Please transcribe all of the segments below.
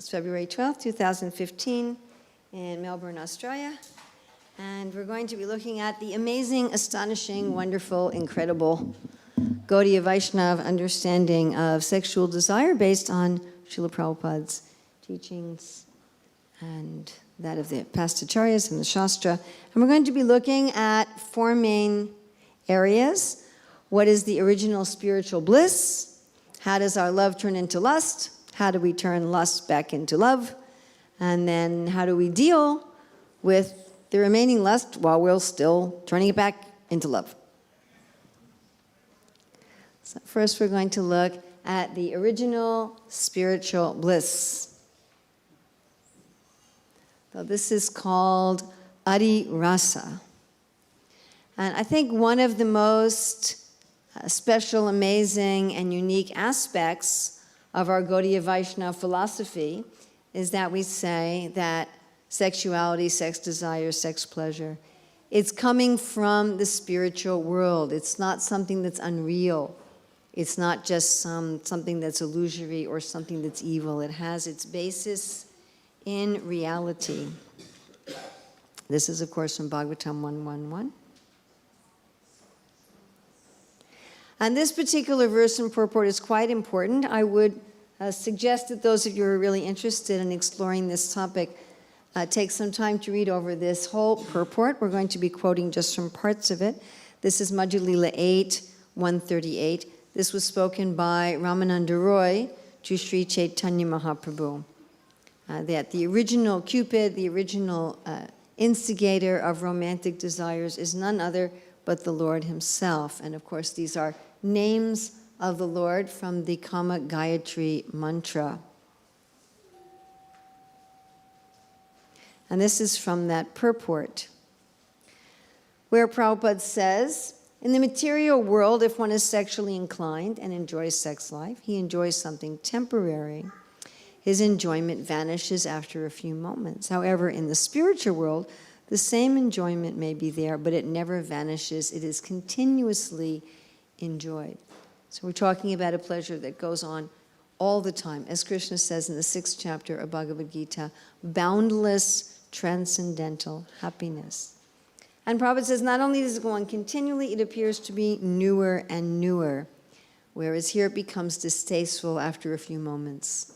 It's February 12th, 2015 in Melbourne, Australia. And we're going to be looking at the amazing, astonishing, wonderful, incredible Gaudiya Vaishnava understanding of sexual desire based on Srila Prabhupada's teachings and that of the past acharyas and the Shastra. And we're going to be looking at four main areas. What is the original spiritual bliss? How does our love turn into lust? How do we turn lust back into love? And then how do we deal with the remaining lust while we're still turning it back into love? So first we're going to look at the original spiritual bliss. So this is called Adi Rasa. And I think one of the most special, amazing, and unique aspects of our Gaudiya Vaishnava philosophy is that we say that sexuality, sex desire, sex pleasure, it's coming from the spiritual world. It's not something that's unreal. It's not just something that's illusory or something that's evil. It has its basis in reality. This is, of course, from Bhagavatam 1.1.1. And this particular verse and purport is quite important. I would suggest that those of you who are really interested in exploring this topic take some time to read over this whole purport. We're going to be quoting just from parts of it. This is Madhya Lila 8, 138. This was spoken by Ramananda Roy to Sri Chaitanya Mahaprabhu. That the original Cupid, the original instigator of romantic desires is none other but the Lord himself. And of course, these are names of the Lord from the Kama Gayatri mantra. And this is from that purport, where Prabhupada says, in the material world, if one is sexually inclined and enjoys sex life, he enjoys something temporary. His enjoyment vanishes after a few moments. However, in the spiritual world, the same enjoyment may be there, but it never vanishes. It is continuously enjoyed. So we're talking about a pleasure that goes on all the time. As Krishna says in the 6th chapter of Bhagavad Gita, boundless, transcendental happiness. And Prabhupada says not only does it go on continually, it appears to be newer and newer, whereas here it becomes distasteful after a few moments.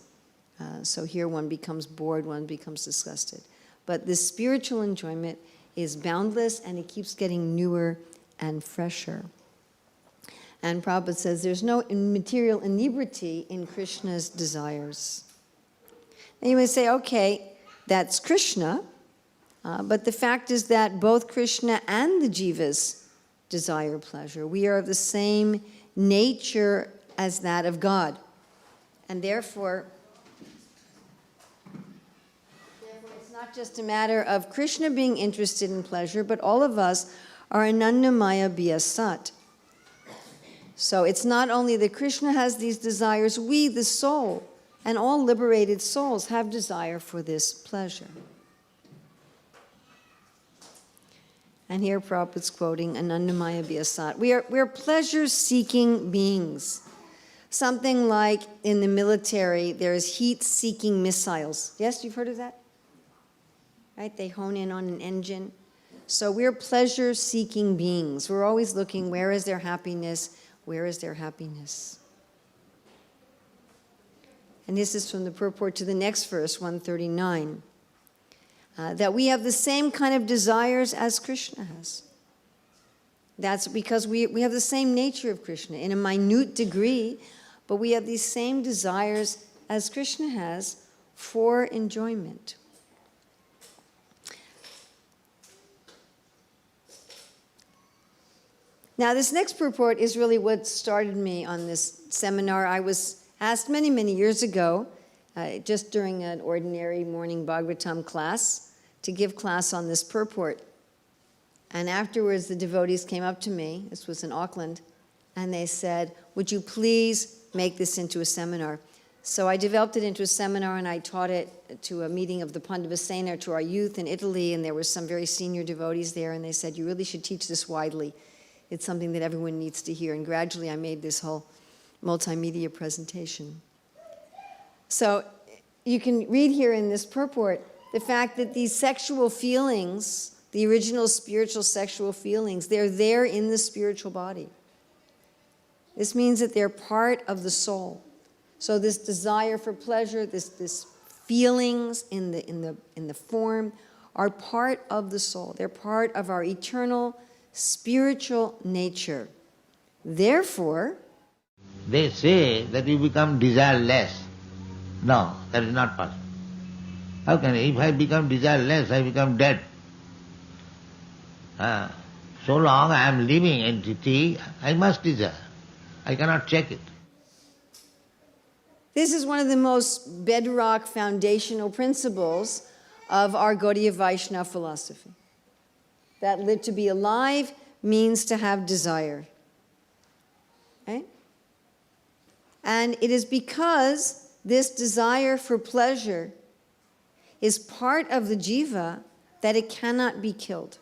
So here one becomes bored, one becomes disgusted. But this spiritual enjoyment is boundless and it keeps getting newer and fresher. And Prabhupada says there's no material inebriety in Krishna's desires. And you may say, okay, that's Krishna, but the fact is that both Krishna and the jivas desire pleasure. We are of the same nature as that of God. And therefore it's not just a matter of Krishna being interested in pleasure, but all of us are Anandamaya Bhyasat. So it's not only that Krishna has these desires, we, the soul, and all liberated souls have desire for this pleasure. And here Prabhupada's quoting Anandamaya Bhyasat. We're pleasure-seeking beings. Something like in the military, there's heat-seeking missiles. Yes, you've heard of that? Right? They hone in on an engine. So we're pleasure-seeking beings. We're always looking, where is their happiness? Where is their happiness? And this is from the purport to the next verse, 139. That we have the same kind of desires as Krishna has. That's because we have the same nature of Krishna in a minute degree, but we have these same desires as Krishna has for enjoyment. Now, this next purport is really what started me on this seminar. I was asked many, many years ago, just during an ordinary morning Bhagavatam class, to give class on this purport. And afterwards, the devotees came up to me, this was in Auckland, and they said, would you please make this into a seminar? So I developed it into a seminar, and I taught it to a meeting of the Pandavasena, to our youth in Italy, and there were some very senior devotees there, and they said, you really should teach this widely. It's something that everyone needs to hear. And gradually I made this whole multimedia presentation. So you can read here in this purport the fact that these sexual feelings, the original spiritual sexual feelings, they're there in the spiritual body. This means that they're part of the soul. So this desire for pleasure, this feelings in the form are part of the soul. They're part of our eternal spiritual nature. Therefore, they say that you become desireless. No, that is not possible. How can I? If I become desireless, I become dead. So long I am living entity, I must desire. I cannot check it. This is one of the most bedrock foundational principles of our Gaudiya Vaishnava philosophy. That to be alive means to have desire. Right? And it is because this desire for pleasure is part of the jiva that it cannot be killed.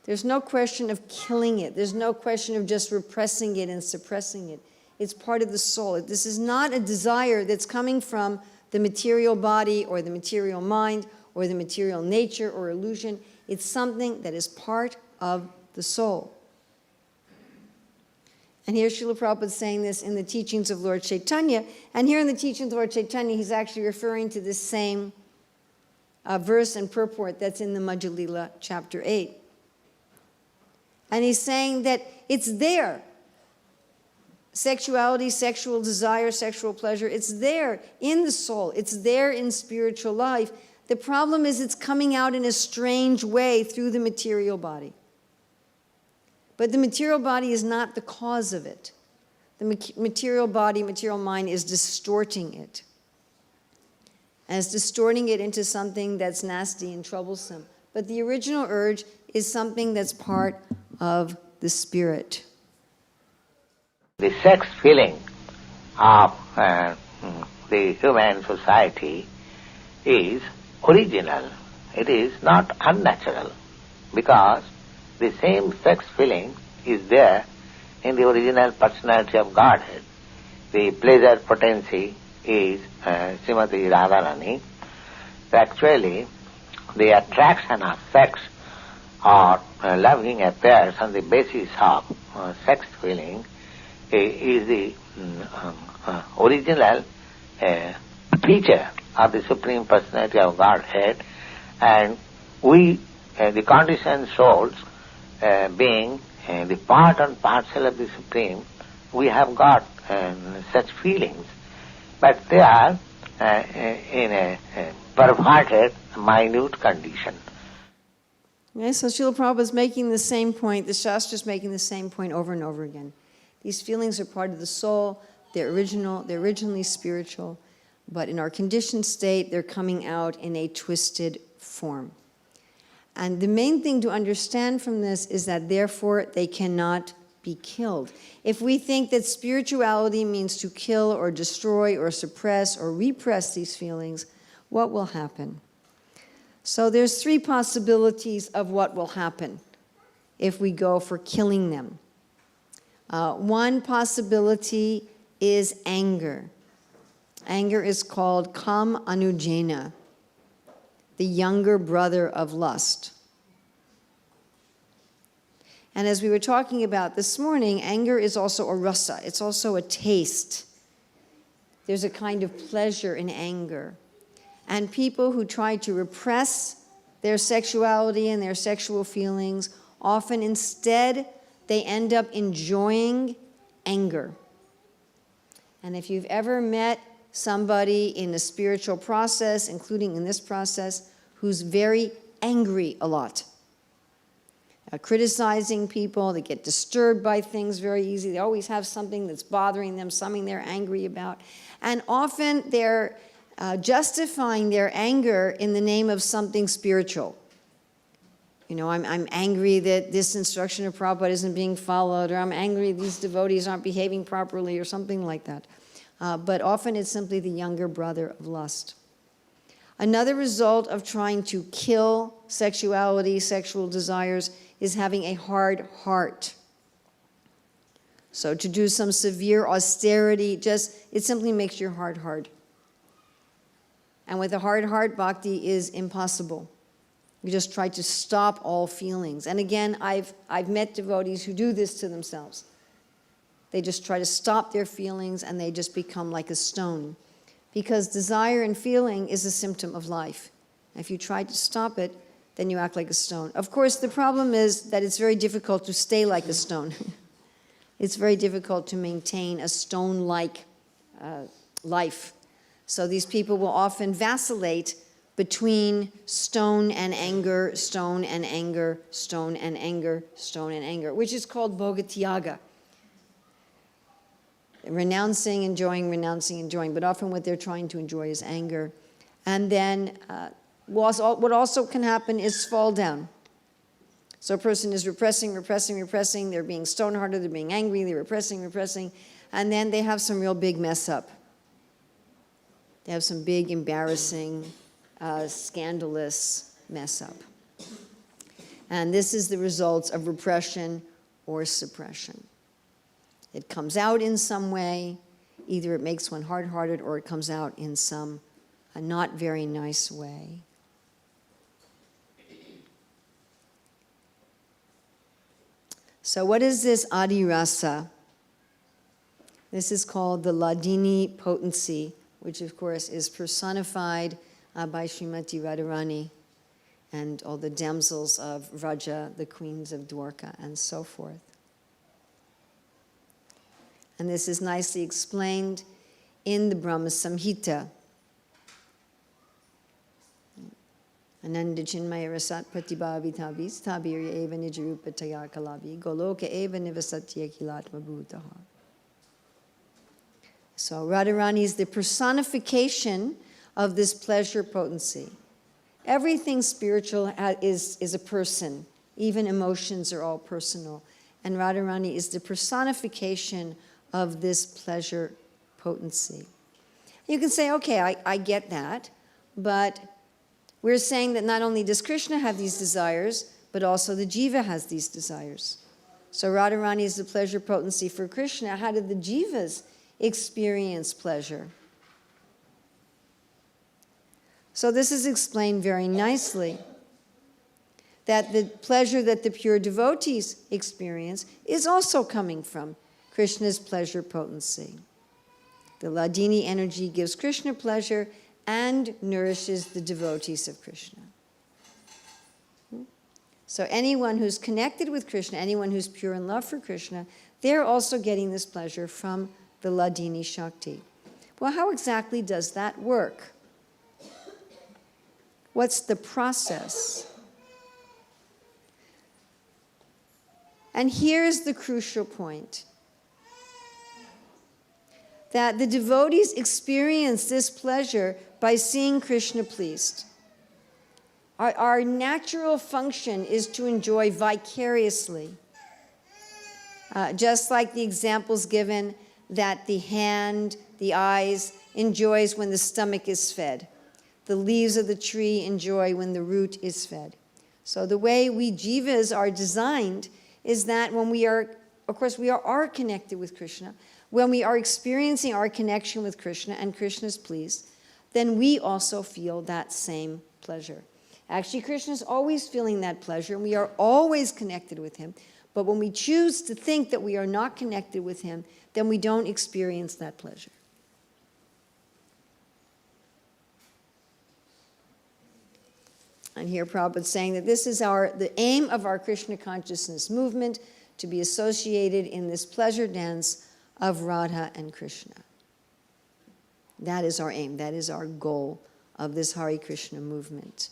There's no question of killing it. There's no question of just repressing it and suppressing it. It's part of the soul. This is not a desire that's coming from the material body or the material mind or the material nature or illusion. It's something that is part of the soul. And here Srila Prabhupada is saying this in the teachings of Lord Chaitanya. And here in the teachings of Lord Chaitanya, he's actually referring to this same verse and purport that's in the Madhya Lila, chapter 8. And he's saying that it's there. Sexuality, sexual desire, sexual pleasure, it's there in the soul. It's there in spiritual life. The problem is it's coming out in a strange way through the material body. But the material body is not the cause of it. The material body, material mind is distorting it. And it's distorting it into something that's nasty and troublesome. But the original urge is something that's part of the spirit. The sex feeling of the human society is original. It is not unnatural, because the same sex feeling is there in the original personality of Godhead. The pleasure potency is Srimati Radharani. Actually, the attraction of sex or loving affairs on the basis of sex feeling is the original feature of the Supreme Personality of Godhead, and we, the conditioned souls, being the part and parcel of the Supreme, we have got such feelings, but they are in a perverted, minute condition. Okay, so Srila Prabhupada is making the same point, the Shastra is making the same point over and over again. These feelings are part of the soul, they're originally spiritual, but in our conditioned state, they're coming out in a twisted form. And the main thing to understand from this is that therefore they cannot be killed. If we think that spirituality means to kill or destroy or suppress or repress these feelings, what will happen? So there's three possibilities of what will happen if we go for killing them. One possibility is anger. Anger is called Kam Anujena, the younger brother of lust. And as we were talking about this morning, anger is also a rasa. It's also a taste. There's a kind of pleasure in anger. And people who try to repress their sexuality and their sexual feelings, often instead they end up enjoying anger. And if you've ever met somebody in a spiritual process, including in this process, who's very angry a lot, criticizing people, they get disturbed by things very easily, they always have something that's bothering them, something they're angry about, and often they're justifying their anger in the name of something spiritual. You know, I'm angry that this instruction of Prabhupada isn't being followed, or I'm angry these devotees aren't behaving properly, or something like that. But often it's simply the younger brother of lust. Another result of trying to kill sexuality, sexual desires, is having a hard heart. So to do some severe austerity, it simply makes your heart hard. And with a hard heart, bhakti is impossible. You just try to stop all feelings. And again, I've met devotees who do this to themselves. They just try to stop their feelings and they just become like a stone. Because desire and feeling is a symptom of life. If you try to stop it, then you act like a stone. Of course, the problem is that it's very difficult to stay like a stone. It's very difficult to maintain a stone-like life. So these people will often vacillate between stone and anger, stone and anger, stone and anger, stone and anger, which is called bhogatyaga. Renouncing, enjoying, but often what they're trying to enjoy is anger. And then what also can happen is fall down. So a person is repressing, they're being stone-hearted, they're being angry, they're repressing, and then they have some real big mess up. They have some big, embarrassing, scandalous mess up. And this is the results of repression or suppression. It comes out in some way, either it makes one hard-hearted or it comes out in some not very nice way. So what is this Adi Rasa? This is called the Hladini potency, which of course is personified by Srimati Radharani and all the damsels of Vraja, the queens of Dwarka, and so forth. And this is nicely explained in the Brahma Samhita. Ananda Chinmaya Rasat Pratibhavitavis Tabirya Eva Nijarupa Taya Kalavi Goloka Eva Nivasatya Kilatma Bhutaha. So Radharani is the personification of this pleasure potency. Everything spiritual is a person. Even emotions are all personal. And Radharani is the personification of this pleasure potency. You can say, okay, I get that, but we're saying that not only does Krishna have these desires, but also the jiva has these desires. So Radharani is the pleasure potency for Krishna. How did the jivas experience pleasure? So this is explained very nicely, that the pleasure that the pure devotees experience is also coming from Krishna's pleasure potency. The Hladini energy gives Krishna pleasure and nourishes the devotees of Krishna. So anyone who's connected with Krishna, anyone who's pure in love for Krishna, they're also getting this pleasure from the Hladini Shakti. Well, how exactly does that work? What's the process? And here's the crucial point. That the devotees experience this pleasure by seeing Krishna pleased. Our natural function is to enjoy vicariously. Just like the examples given that the hand, the eyes, enjoys when the stomach is fed. The leaves of the tree enjoy when the root is fed. So the way we jivas are designed is that when we are, of course, we are connected with Krishna, when we are experiencing our connection with Krishna and Krishna is pleased, then we also feel that same pleasure. Actually, Krishna is always feeling that pleasure, and we are always connected with him. But when we choose to think that we are not connected with him, then we don't experience that pleasure. And here Prabhupada is saying that this is the aim of our Krishna consciousness movement, to be associated in this pleasure dance of Radha and Krishna. That is our aim, that is our goal of this Hare Krishna movement.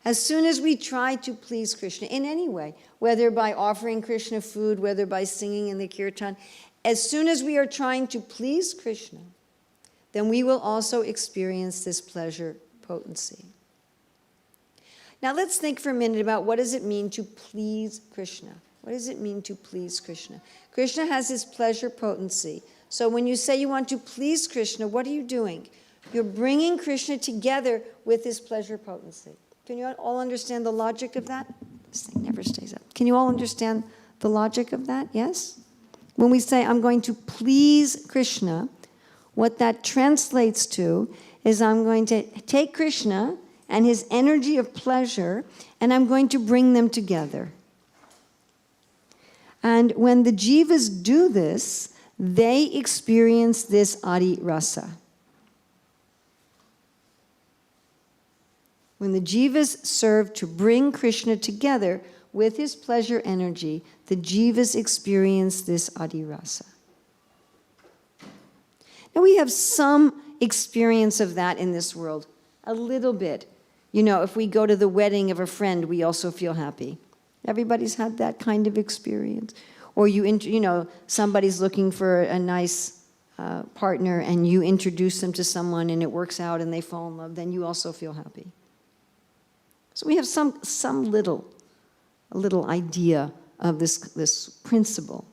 As soon as we try to please Krishna in any way, whether by offering Krishna food, whether by singing in the kirtan, as soon as we are trying to please Krishna, then we will also experience this pleasure potency. Now let's think for a minute about what does it mean to please Krishna. What does it mean to please Krishna? Krishna has his pleasure potency. So when you say you want to please Krishna, what are you doing? You're bringing Krishna together with his pleasure potency. Can you all understand the logic of that? This thing never stays up. Can you all understand the logic of that? Yes? When we say, I'm going to please Krishna, What that translates to is I'm going to take Krishna and his energy of pleasure, and I'm going to bring them together. And when the jivas do this, they experience this adi rasa. When the jivas serve to bring Krishna together with his pleasure energy, the jivas experience this adi rasa. Now we have some experience of that in this world, a little bit. You know, if we go to the wedding of a friend, we also feel happy. Everybody's had that kind of experience. Or you know, somebody's looking for a nice partner and you introduce them to someone and it works out and they fall in love, then you also feel happy. So we have a little idea of this principle.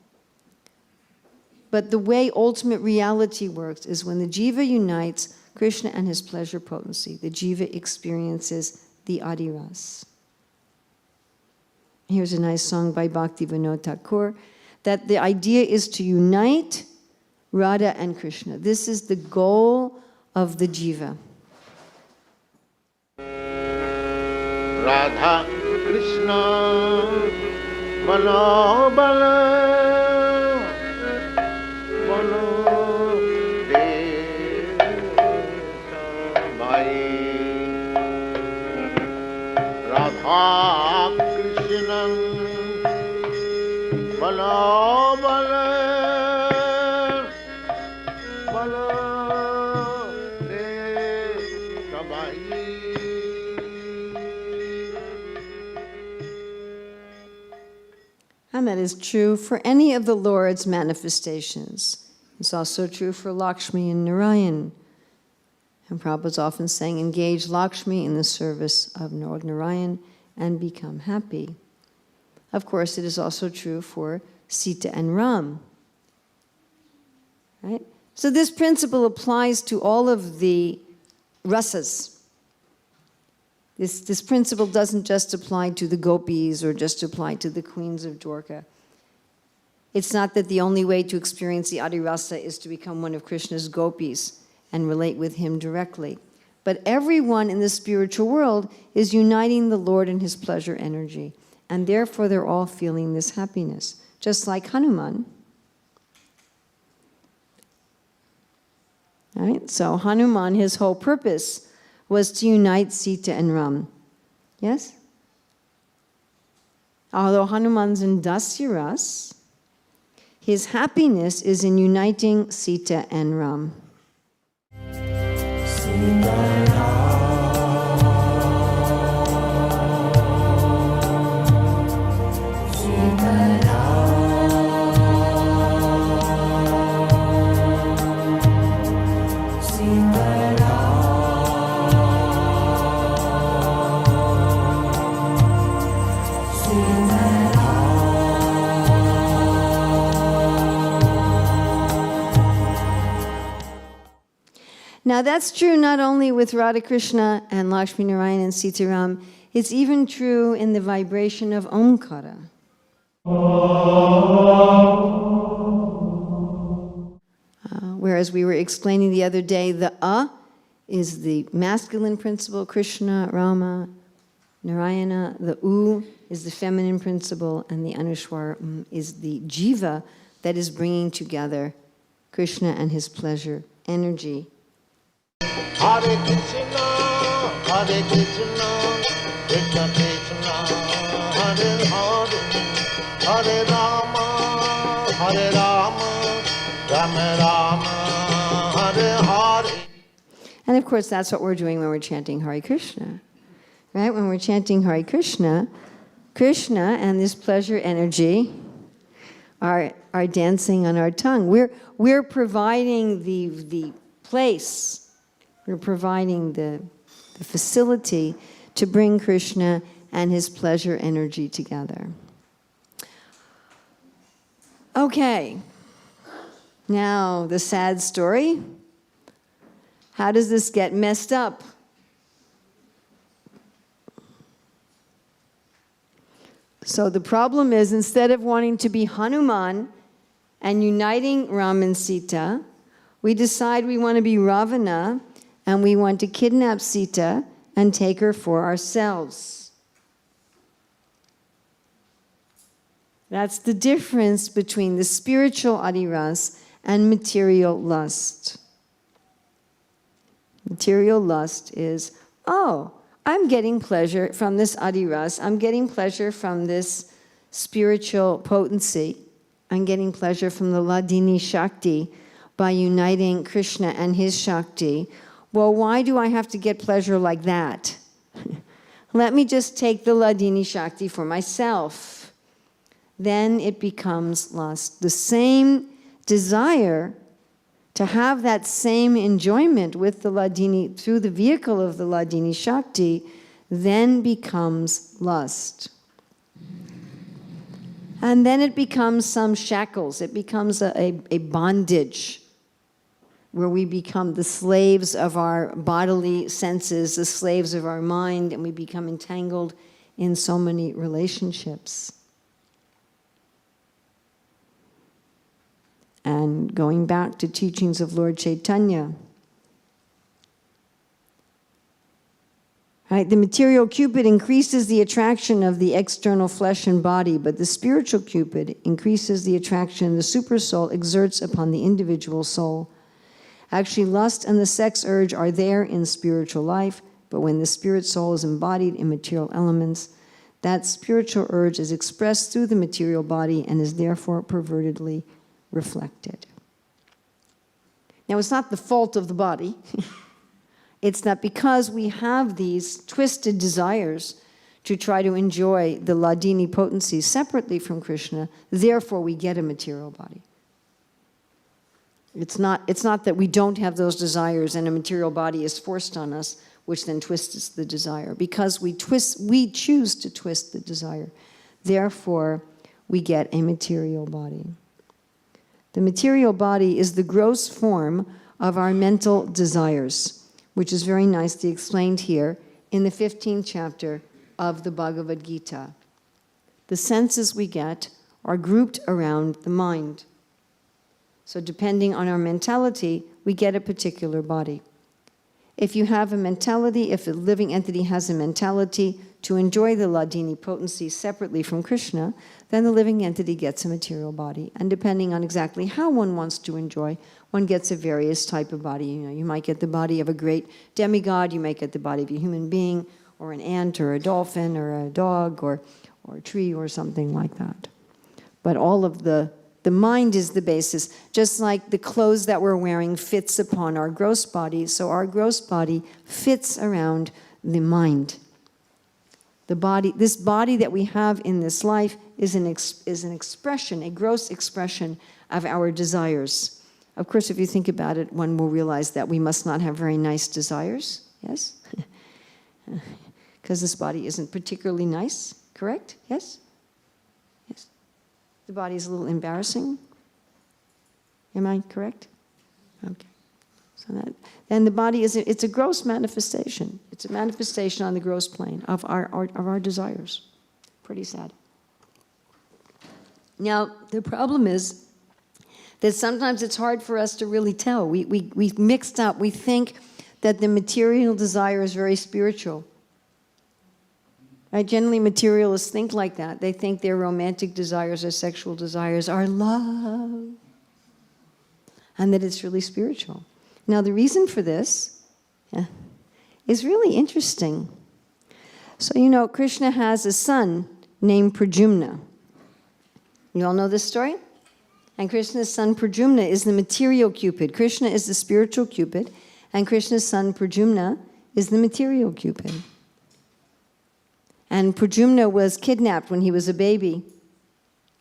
But the way ultimate reality works is when the jiva unites Krishna and his pleasure potency, the jiva experiences the adi ras. Here's a nice song by Bhaktivinoda Thakur, that the idea is to unite Radha and Krishna. This is the goal of the jiva. Radha Krishna Bala Bala Bala Radha Krishna Bala Bala Bala And that is true for any of the Lord's manifestations. It's also true for Lakshmi and Narayan. And Prabhupada's often saying, engage Lakshmi in the service of Lord Narayan and become happy. Of course, it is also true for Sita and Ram. Right? So this principle applies to all of the rasas. This principle doesn't just apply to the gopis or just apply to the queens of Dwarka. It's not that the only way to experience the adi rasa is to become one of Krishna's gopis and relate with him directly. But everyone in the spiritual world is uniting the Lord in his pleasure energy, and therefore they're all feeling this happiness. Just like Hanuman. Right? So Hanuman, his whole purpose was to unite Sita and Ram. Yes? Although Hanuman's in Dasyaras, his happiness is in uniting Sita and Ram. Now that's true not only with Radha Krishna and Lakshmi Narayan and Sitaram, it's even true in the vibration of Omkara. Whereas we were explaining the other day, the is the masculine principle, Krishna, Rama, Narayana. The U is the feminine principle, and the Anushwara is the jiva that is bringing together Krishna and his pleasure energy. Hare Krishna, Hare Krishna, Krishna Krishna, Hare Hare, Hare Rama, Rama Rama, Hare Hare. And of course, that's what we're doing when we're chanting Hare Krishna. Right? When we're chanting Hare Krishna, Krishna and this pleasure energy are dancing on our tongue. We're providing the place. We're providing the facility to bring Krishna and his pleasure energy together. Okay, now the sad story. How does this get messed up? So the problem is, instead of wanting to be Hanuman and uniting Ram and Sita, We decide we want to be Ravana and we want to kidnap Sita and take her for ourselves. That's the difference between the spiritual adiras and material lust. Material lust is, oh, I'm getting pleasure from this adiras, I'm getting pleasure from this spiritual potency, I'm getting pleasure from the Ladini Shakti by uniting Krishna and his Shakti. Well, why do I have to get pleasure like that? Let me just take the Ladini Shakti for myself. Then it becomes lust. The same desire to have that same enjoyment with the Ladini, through the vehicle of the Ladini Shakti, then becomes lust. And then it becomes some shackles. It becomes a bondage where we become the slaves of our bodily senses, the slaves of our mind, and we become entangled in so many relationships. And going back to teachings of Lord Chaitanya, right? The material cupid increases the attraction of the external flesh and body, but the spiritual cupid increases the attraction the supersoul exerts upon the individual soul. Actually, lust and the sex urge are there in spiritual life, but when the spirit soul is embodied in material elements, that spiritual urge is expressed through the material body and is therefore pervertedly reflected. Now, it's not the fault of the body. It's that because we have these twisted desires to try to enjoy the Ladini potency separately from Krishna, therefore we get a material body. It's not that we don't have those desires and a material body is forced on us, which then twists the desire. Because we choose to twist the desire. Therefore, we get a material body. The material body is the gross form of our mental desires, which is very nicely explained here in the 15th chapter of the Bhagavad Gita. The senses we get are grouped around the mind. So depending on our mentality, we get a particular body. If you have a mentality, if a living entity has a mentality to enjoy the Ladini potency separately from Krishna, then the living entity gets a material body. And depending on exactly how one wants to enjoy, one gets a various type of body. You might get the body of a great demigod, you might get the body of a human being, or an ant, or a dolphin, or a dog, or a tree, or something like that. But all of the mind is the basis. Just like the clothes that we're wearing fits upon our gross body, so our gross body fits around the mind. The body, this body that we have in this life is an expression, a gross expression of our desires. Of course, if you think about it, one will realize that we must not have very nice desires, yes? Because this body isn't particularly nice, correct? Yes? Yes. The body is a little embarrassing. Am I correct? Okay. So then the body it's a gross manifestation. It's a manifestation on the gross plane of our desires. Pretty sad. Now, the problem is that sometimes it's hard for us to really tell. We've mixed up. We think that the material desire is very spiritual. Right? Generally, materialists think like that. They think their romantic desires or sexual desires are love, and that it's really spiritual. Now, the reason for this is really interesting. So, Krishna has a son named Pradyumna. You all know this story? And Krishna's son Pradyumna is the material Cupid. Krishna is the spiritual Cupid, and Krishna's son Pradyumna is the material Cupid. And Pradyumna was kidnapped when he was a baby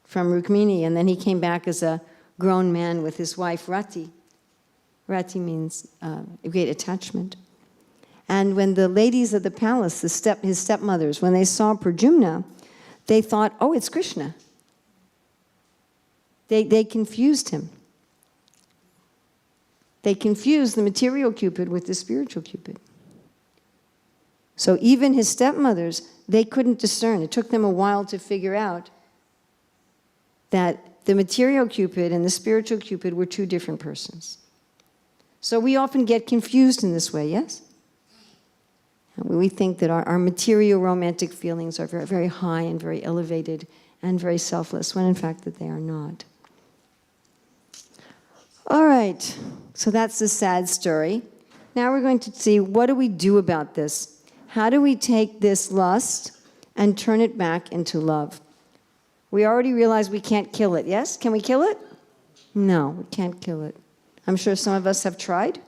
from Rukmini, and then he came back as a grown man with his wife Rati. Rati means a great attachment. And when the ladies of the palace, his stepmothers, when they saw Pradyumna, they thought, oh, it's Krishna. They confused him. They confused the material Cupid with the spiritual Cupid. So even his stepmothers, they couldn't discern. It took them a while to figure out that the material Cupid and the spiritual Cupid were two different persons. So we often get confused in this way, yes? And we think that our material romantic feelings are very, very high and very elevated and very selfless, when in fact that they are not. All right, so that's the sad story. Now we're going to see, what do we do about this? How do we take this lust and turn it back into love? We already realized we can't kill it, yes? Can we kill it? No, we can't kill it. I'm sure some of us have tried.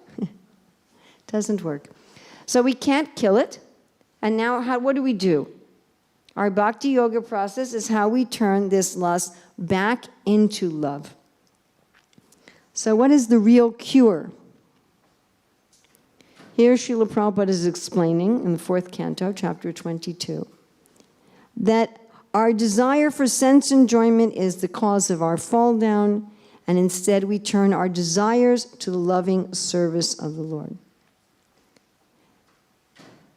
Doesn't work. So we can't kill it. And now what do? Our bhakti yoga process is how we turn this lust back into love. So what is the real cure? Here Srila Prabhupada is explaining in the 4th canto, chapter 22, that our desire for sense enjoyment is the cause of our fall down, and instead we turn our desires to the loving service of the Lord.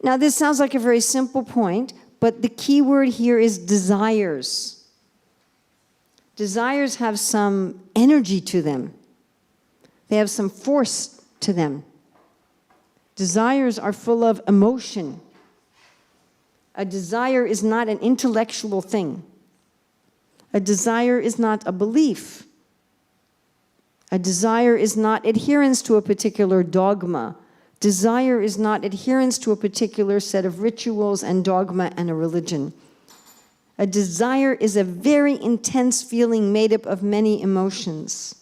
Now this sounds like a very simple point, but the key word here is desires. Desires have some energy to them. They have some force to them. Desires are full of emotion. A desire is not an intellectual thing. A desire is not a belief. A desire is not adherence to a particular dogma. Desire is not adherence to a particular set of rituals and dogma and a religion. A desire is a very intense feeling made up of many emotions.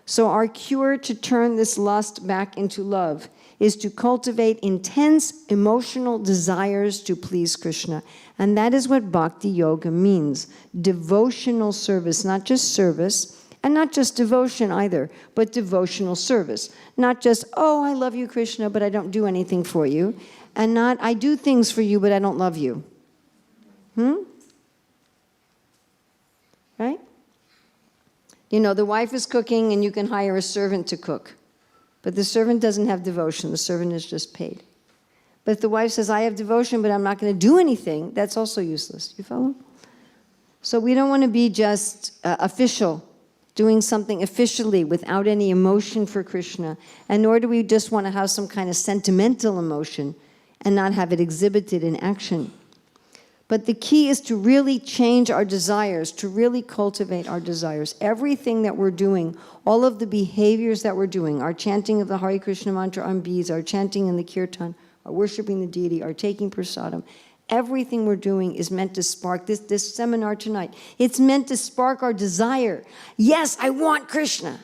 So our cure to turn this lust back into love is to cultivate intense emotional desires to please Krishna. And that is what bhakti yoga means. Devotional service, not just service, and not just devotion either, but devotional service. Not just, oh, I love you, Krishna, but I don't do anything for you. And not, I do things for you, but I don't love you. Right? You know, the wife is cooking and you can hire a servant to cook. But the servant doesn't have devotion. The servant is just paid. But if the wife says, I have devotion, but I'm not going to do anything, that's also useless. You follow? So we don't want to be just official, doing something officially without any emotion for Krishna. And nor do we just want to have some kind of sentimental emotion and not have it exhibited in action. But the key is to really change our desires, to really cultivate our desires. Everything that we're doing, all of the behaviors that we're doing, our chanting of the Hare Krishna mantra on beads, our chanting in the kirtan, our worshiping the deity, our taking prasadam, everything we're doing is meant to spark, this seminar tonight, it's meant to spark our desire. Yes, I want Krishna.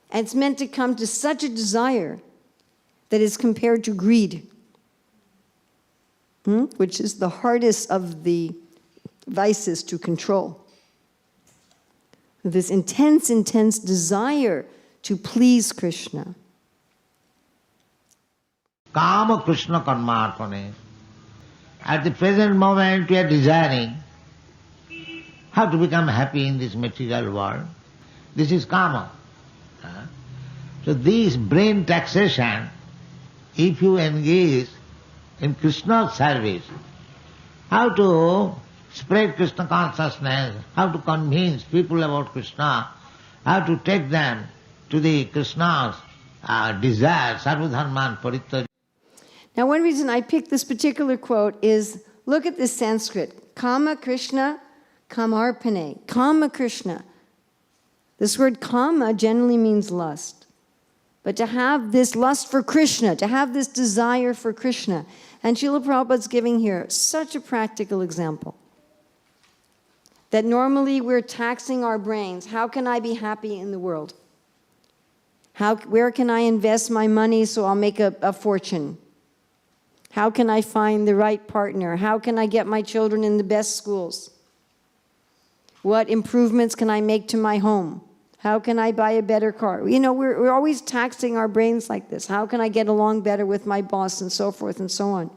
And it's meant to come to such a desire that is compared to greed. Which is the hardest of the vices to control. This intense, intense desire to please Krishna. Kama Krishna Karmarpane. At the present moment we are desiring how to become happy in this material world. This is Kama. So this brain taxation, if you engage in Krishna's service, how to spread Krishna consciousness, how to convince people about Krishna, how to take them to the Krishna's desire, sarvadharman parityaja. Now one reason I picked this particular quote is, look at this Sanskrit. Kama Krishna, kamarpane. Kama Krishna. This word kama generally means lust. But to have this lust for Krishna, to have this desire for Krishna. And Srila Prabhupada's giving here such a practical example. That normally we're taxing our brains. How can I be happy in the world? Where can I invest my money so I'll make a fortune? How can I find the right partner? How can I get my children in the best schools? What improvements can I make to my home? How can I buy a better car? You know, we're always taxing our brains like this. How can I get along better with my boss, and so forth and so on.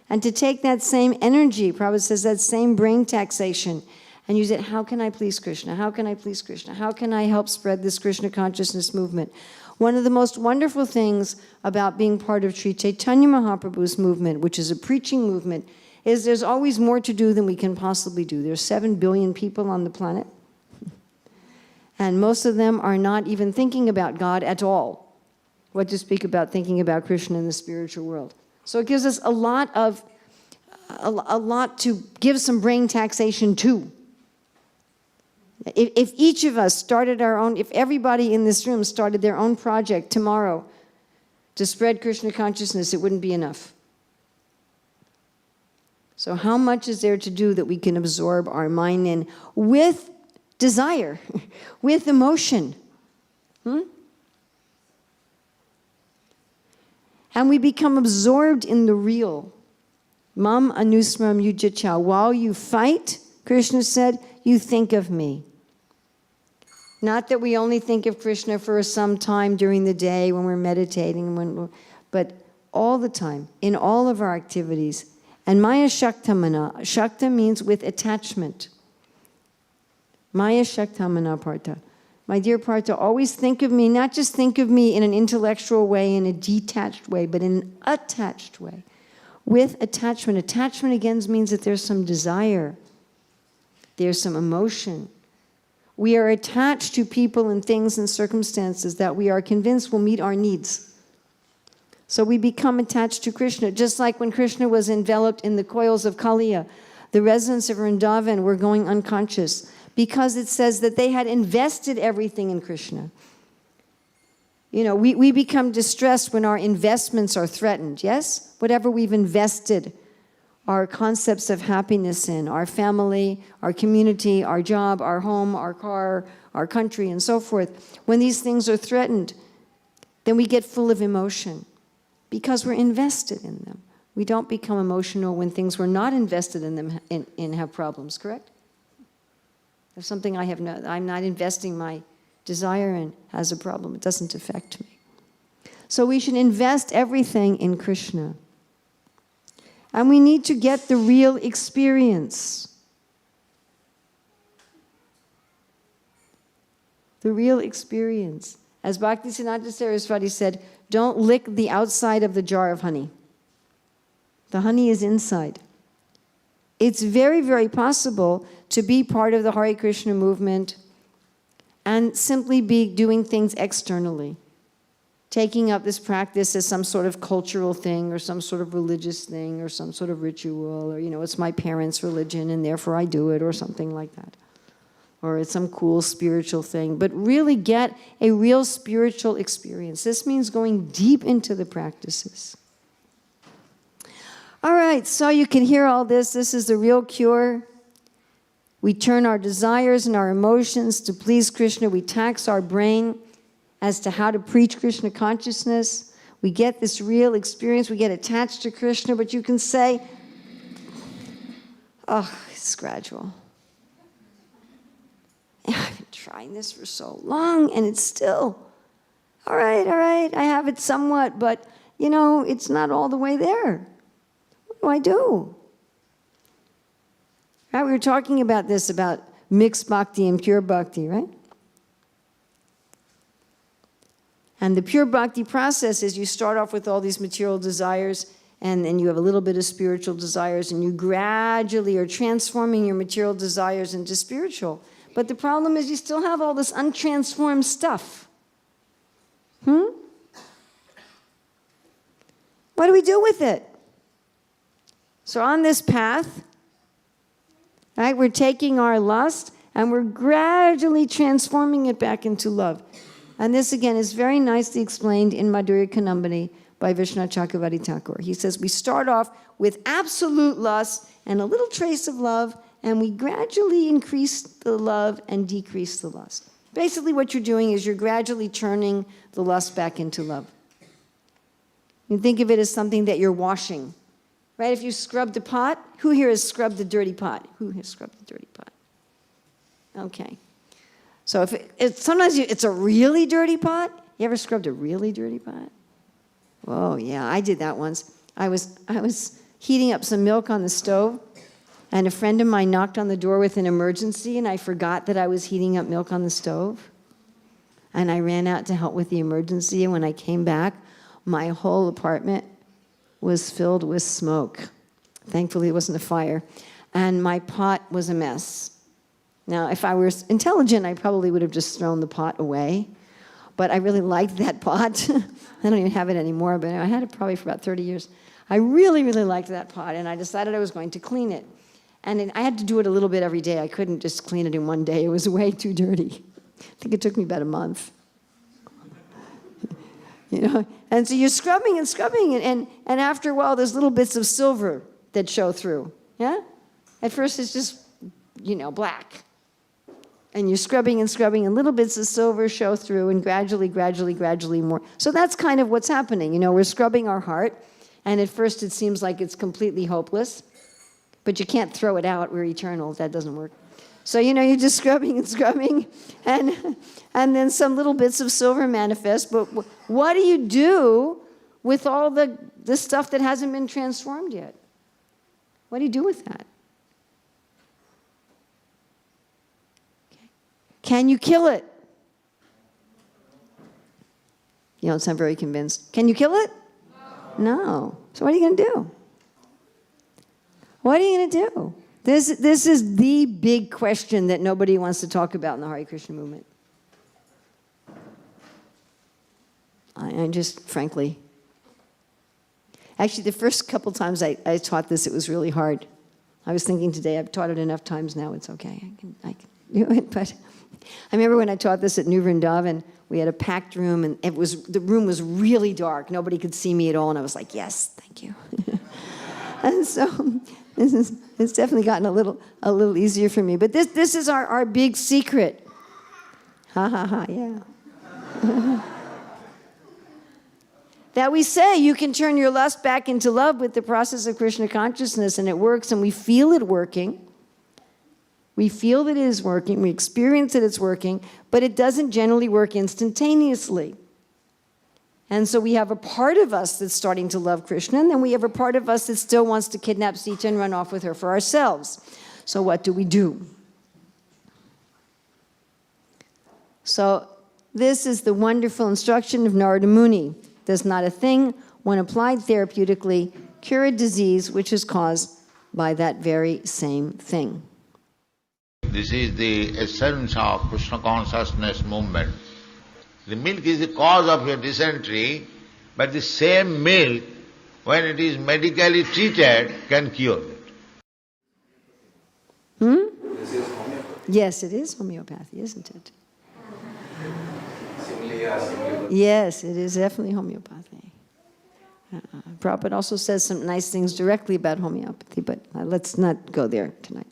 And to take that same energy, Prabhupada says, that same brain taxation, and use it, how can I please Krishna? How can I please Krishna? How can I help spread this Krishna consciousness movement? One of the most wonderful things about being part of Sri Chaitanya Mahaprabhu's movement, which is a preaching movement, is there's always more to do than we can possibly do. There's 7 billion people on the planet. And most of them are not even thinking about God at all. What to speak about thinking about Krishna in the spiritual world. So it gives us a lot to give some brain taxation to. If each of us started our own, if everybody in this room started their own project tomorrow to spread Krishna consciousness, it wouldn't be enough. So how much is there to do that we can absorb our mind in with desire, with emotion? And we become absorbed in the real. Mam anusmaram yujacha. While you fight, Krishna said, you think of me. Not that we only think of Krishna for some time during the day when we're meditating, but all the time, in all of our activities. And Maya Shaktamana. Shakta means with attachment. Maya Shaktamana Partha. My dear Partha, always think of me, not just think of me in an intellectual way, in a detached way, but in an attached way. With attachment. Attachment again means that there's some desire. There's some emotion. We are attached to people and things and circumstances that we are convinced will meet our needs. So we become attached to Krishna, just like when Krishna was enveloped in the coils of Kaliya. The residents of Vrindavan were going unconscious because it says that they had invested everything in Krishna. You know, we become distressed when our investments are threatened, yes? Whatever we've invested our concepts of happiness in, our family, our community, our job, our home, our car, our country, and so forth. When these things are threatened, then we get full of emotion because we're invested in them. We don't become emotional when things we're not invested in them in have problems, correct? If something I'm not investing my desire in has a problem, it doesn't affect me. So we should invest everything in Krishna. And we need to get the real experience. The real experience. As Bhaktisiddhanta Saraswati said, don't lick the outside of the jar of honey. The honey is inside. It's very, very possible to be part of the Hare Krishna movement and simply be doing things externally. Taking up this practice as some sort of cultural thing or some sort of religious thing or some sort of ritual or, it's my parents' religion and therefore I do it or something like that. Or it's some cool spiritual thing. But really get a real spiritual experience. This means going deep into the practices. All right, so you can hear all this. This is the real cure. We turn our desires and our emotions to please Krishna. We tax our brain as to how to preach Krishna consciousness. We get this real experience. We get attached to Krishna, but you can say, oh, it's gradual. I've been trying this for so long, and it's still, all right, I have it somewhat, but, it's not all the way there. What do I do? Right, we were talking about this, about mixed bhakti and pure bhakti, right? And the pure bhakti process is you start off with all these material desires, and then you have a little bit of spiritual desires, and you gradually are transforming your material desires into spiritual. But the problem is you still have all this untransformed stuff. What do we do with it? So on this path, right, we're taking our lust and we're gradually transforming it back into love. And this, again, is very nicely explained in Madhurya Kanambani by Vishwanath Chakravarti Thakur. He says we start off with absolute lust and a little trace of love, and we gradually increase the love and decrease the lust. Basically what you're doing is you're gradually turning the lust back into love. You think of it as something that you're washing. Right? If you scrubbed a pot, who here has scrubbed the dirty pot? Who has scrubbed the dirty pot? Okay. So sometimes it's a really dirty pot. You ever scrubbed a really dirty pot? Oh yeah, I did that once. I was heating up some milk on the stove, and a friend of mine knocked on the door with an emergency, and I forgot that I was heating up milk on the stove. And I ran out to help with the emergency, and when I came back, my whole apartment was filled with smoke. Thankfully, it wasn't a fire. And my pot was a mess. Now, if I were intelligent, I probably would have just thrown the pot away. But I really liked that pot. I don't even have it anymore, but I had it probably for about 30 years. I really, really liked that pot, and I decided I was going to clean it. And I had to do it a little bit every day. I couldn't just clean it in one day. It was way too dirty. I think it took me about a month. You know, and so you're scrubbing and scrubbing, and after a while, there's little bits of silver that show through. Yeah? At first, it's just, you know, black. And you're scrubbing and scrubbing, and little bits of silver show through, and gradually, gradually, gradually more. So that's kind of what's happening. You know, we're scrubbing our heart, and at first it seems like it's completely hopeless, but you can't throw it out. We're eternal. That doesn't work. So, you know, you're just scrubbing and scrubbing, and then some little bits of silver manifest. But what do you do with all the stuff that hasn't been transformed yet? What do you do with that? Can you kill it? You don't sound very convinced. Can you kill it? No. So what are you going to do? What are you going to do? This is the big question that nobody wants to talk about in the Hare Krishna movement. I just, frankly... Actually, the first couple times I taught this, it was really hard. I was thinking today, I've taught it enough times now, it's okay. I can do it. But I remember when I taught this at New Vrindavan, we had a packed room, and the room was really dark. Nobody could see me at all, and I was like, yes, thank you. And so it's definitely gotten a little easier for me. But this is our big secret. Ha ha ha, yeah. That we say you can turn your lust back into love with the process of Krishna consciousness, and it works, and we feel it working. We feel that it is working, we experience that it's working, but it doesn't generally work instantaneously. And so we have a part of us that's starting to love Krishna, and then we have a part of us that still wants to kidnap Sita and run off with her for ourselves. So what do we do? So this is the wonderful instruction of Narada Muni. Does not a thing, when applied therapeutically, cure a disease which is caused by that very same thing. This is the essence of Krishna consciousness movement. The milk is the cause of your dysentery, but the same milk, when it is medically treated, can cure it. Yes, it is homeopathy, isn't it? Yes, it is definitely homeopathy. Prabhupada also says some nice things directly about homeopathy, but let's not go there tonight.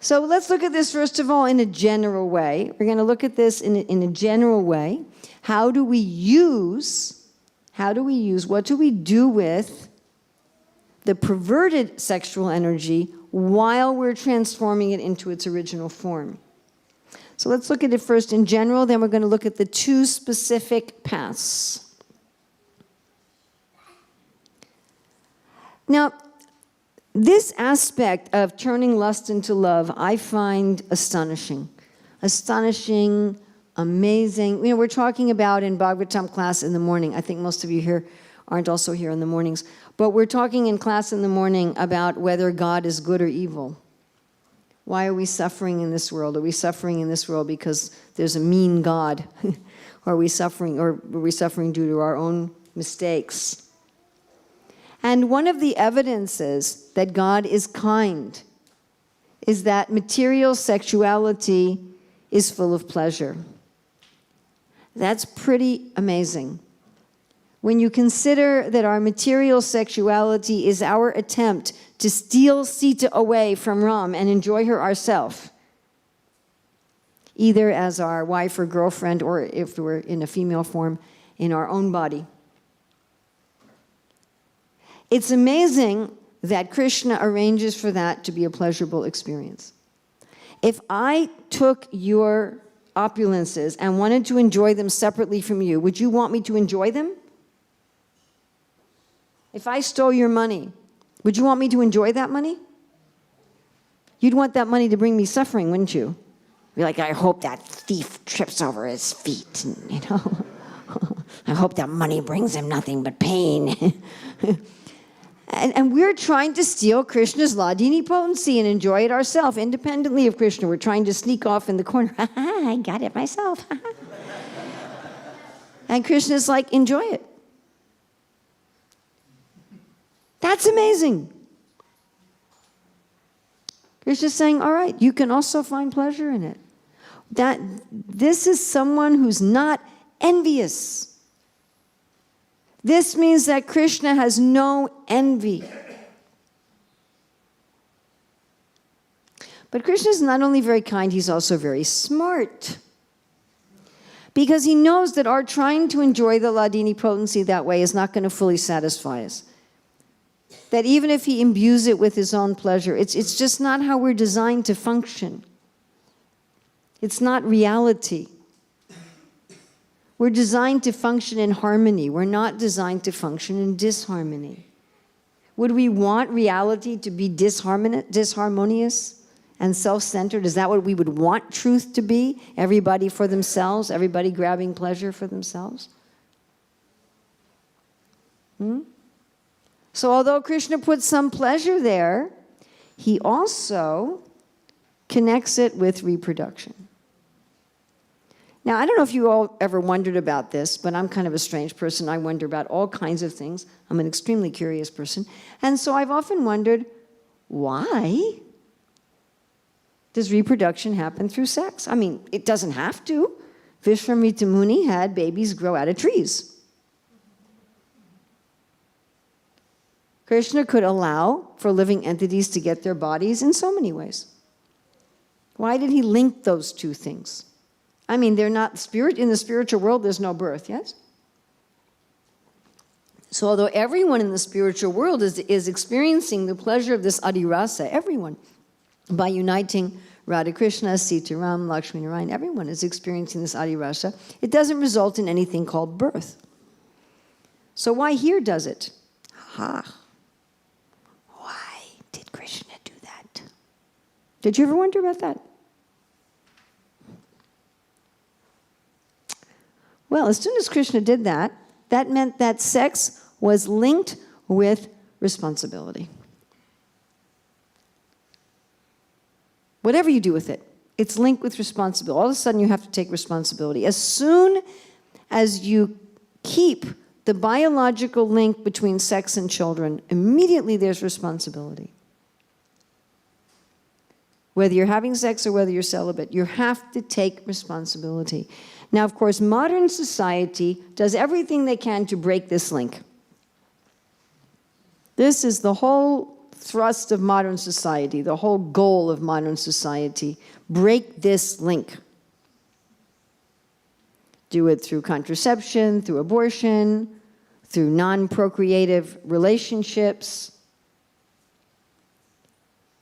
So let's look at this, first of all, in a general way. We're going to look at this in a general way. What do we do with the perverted sexual energy while we're transforming it into its original form? So let's look at it first in general, then we're going to look at the two specific paths. Now, this aspect of turning lust into love, I find astonishing. Astonishing, amazing. You know, we're talking about in Bhagavatam class in the morning. I think most of you here aren't also here in the mornings. But we're talking in class in the morning about whether God is good or evil. Why are we suffering in this world? Are we suffering in this world because there's a mean God? Or are we suffering due to our own mistakes? And one of the evidences that God is kind is that material sexuality is full of pleasure. That's pretty amazing. When you consider that our material sexuality is our attempt to steal Sita away from Ram and enjoy her ourselves, either as our wife or girlfriend, or if we're in a female form, in our own body. It's amazing that Krishna arranges for that to be a pleasurable experience. If I took your opulences and wanted to enjoy them separately from you, would you want me to enjoy them? If I stole your money, would you want me to enjoy that money? You'd want that money to bring me suffering, wouldn't you? Be like, I hope that thief trips over his feet, and, you know. I hope that money brings him nothing but pain. And we're trying to steal Krishna's Hladini potency and enjoy it ourselves, independently of Krishna. We're trying to sneak off in the corner. I got it myself. And Krishna's like, enjoy it. That's amazing. Krishna's saying, all right, you can also find pleasure in it. This is someone who's not envious. This means that Krishna has no envy. But Krishna is not only very kind, he's also very smart. Because he knows that our trying to enjoy the Hladini potency that way is not going to fully satisfy us. That even if he imbues it with his own pleasure, it's just not how we're designed to function. It's not reality. We're designed to function in harmony. We're not designed to function in disharmony. Would we want reality to be disharmonious and self-centered? Is that what we would want truth to be? Everybody for themselves, everybody grabbing pleasure for themselves? So although Krishna puts some pleasure there, he also connects it with reproduction. Now, I don't know if you all ever wondered about this, but I'm kind of a strange person. I wonder about all kinds of things. I'm an extremely curious person. And so I've often wondered, why does reproduction happen through sex? I mean, it doesn't have to. Vishwamitra Muni had babies grow out of trees. Krishna could allow for living entities to get their bodies in so many ways. Why did he link those two things? I mean, they're not in the spiritual world, there's no birth, yes? So although everyone in the spiritual world is experiencing the pleasure of this Adirasa, everyone, by uniting Radha Krishna, Sita Ram, Lakshmi Narayan, everyone is experiencing this Adirasa, it doesn't result in anything called birth. So why here does it? Why did Krishna do that? Did you ever wonder about that? Well, as soon as Krishna did that, that meant that sex was linked with responsibility. Whatever you do with it, it's linked with responsibility. All of a sudden, you have to take responsibility. As soon as you keep the biological link between sex and children, immediately there's responsibility. Whether you're having sex or whether you're celibate, you have to take responsibility. Now, of course, modern society does everything they can to break this link. This is the whole thrust of modern society, the whole goal of modern society. Break this link. Do it through contraception, through abortion, through non-procreative relationships.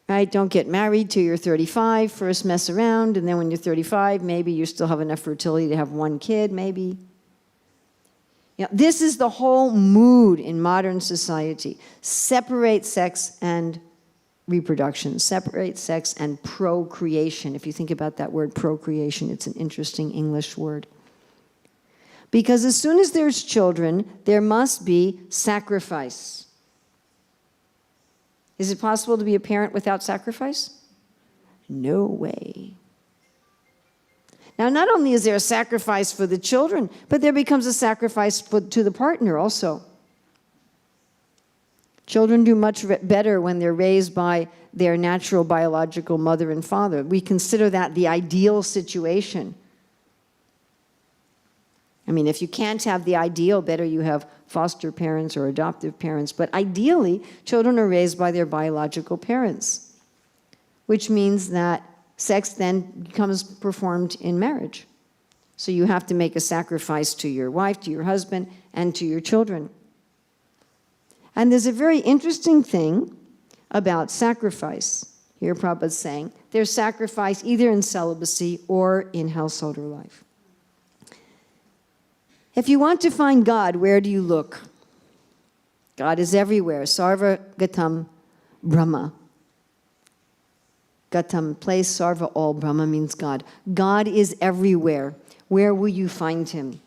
Right? Don't get married till you're 35. First mess around, and then when you're 35, maybe you still have enough fertility to have one kid, maybe. You know, this is the whole mood in modern society. Separate sex and reproduction. Separate sex and procreation. If you think about that word procreation, it's an interesting English word. Because as soon as there's children, there must be sacrifice. Is it possible to be a parent without sacrifice? No way. Now, not only is there a sacrifice for the children, but there becomes a sacrifice to the partner also. Children do much better when they're raised by their natural biological mother and father. We consider that the ideal situation. I mean, if you can't have the ideal, better you have foster parents or adoptive parents. But ideally, children are raised by their biological parents, which means that sex then becomes performed in marriage. So you have to make a sacrifice to your wife, to your husband, and to your children. And there's a very interesting thing about sacrifice. Here Prabhupada's saying, there's sacrifice either in celibacy or in householder life. If you want to find God, where do you look? God is everywhere. Sarva Gatam Brahma. Gatam, place, Sarva, all. Brahma means God. God is everywhere. Where will you find him?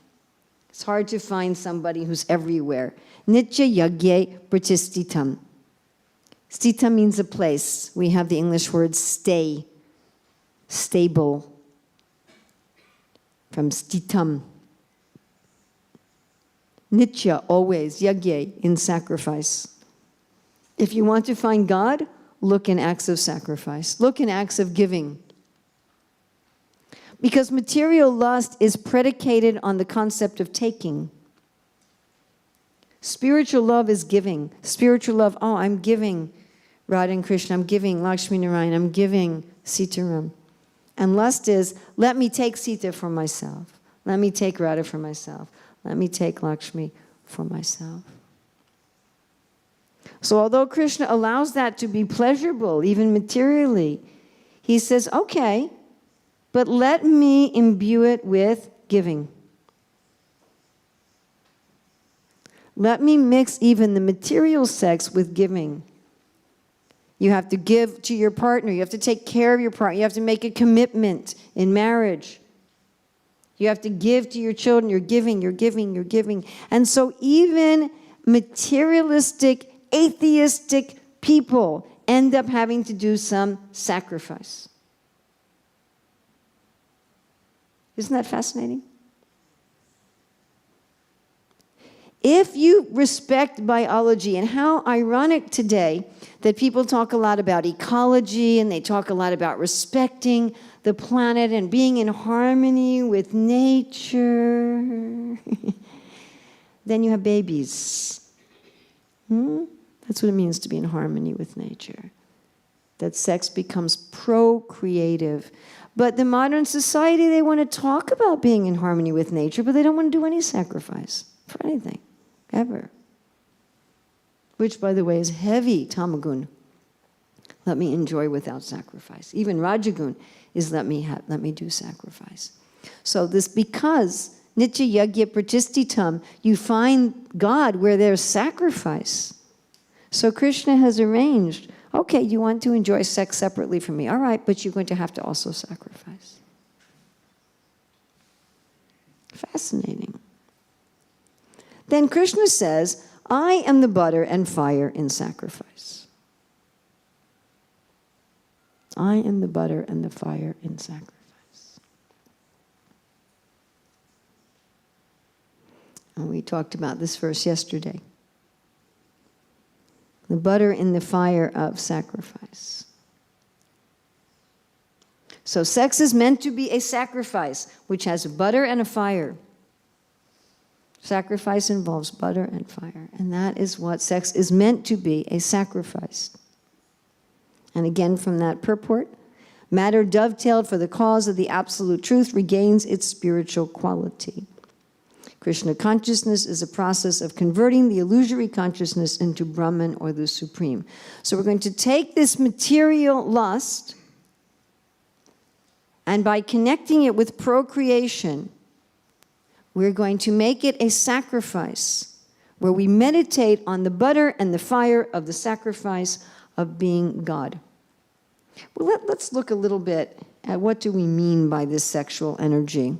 It's hard to find somebody who's everywhere. Nitya yagye pratistitam. Stita means a place. We have the English word stay, stable, from stitam. Nitya, always, yagye, in sacrifice. If you want to find God, look in acts of sacrifice. Look in acts of giving. Because material lust is predicated on the concept of taking. Spiritual love is giving. Spiritual love, oh, I'm giving Radha and Krishna, I'm giving Lakshmi Narayan, I'm giving Sitaram. And lust is, let me take Sita for myself. Let me take Radha for myself. Let me take Lakshmi for myself. So although Krishna allows that to be pleasurable, even materially, he says, okay, but let me imbue it with giving. Let me mix even the material sex with giving. You have to give to your partner. You have to take care of your partner. You have to make a commitment in marriage. You have to give to your children. You're giving, you're giving, you're giving. And so even materialistic, atheistic people end up having to do some sacrifice. Isn't that fascinating? If you respect biology, and how ironic today that people talk a lot about ecology and they talk a lot about respecting the planet and being in harmony with nature, then you have babies. That's what it means to be in harmony with nature. That sex becomes procreative. But the modern society, they want to talk about being in harmony with nature, but they don't want to do any sacrifice for anything, ever. Which, by the way, is heavy tamagun. Let me enjoy without sacrifice. Even rajagun is let me do sacrifice. So this, because nitya yagya prachistitam, you find God where there's sacrifice. So Krishna has arranged, okay, you want to enjoy sex separately from me. All right, but you're going to have to also sacrifice. Fascinating. Then Krishna says, I am the butter and fire in sacrifice. I am the butter and the fire in sacrifice. And we talked about this verse yesterday. The butter in the fire of sacrifice. So sex is meant to be a sacrifice, which has a butter and a fire. Sacrifice involves butter and fire. And that is what sex is meant to be, a sacrifice. And again from that purport, matter dovetailed for the cause of the absolute truth regains its spiritual quality. Krishna consciousness is a process of converting the illusory consciousness into Brahman or the Supreme. So we're going to take this material lust, and by connecting it with procreation, we're going to make it a sacrifice where we meditate on the butter and the fire of the sacrifice of being God. Well, let's look a little bit at what do we mean by this sexual energy.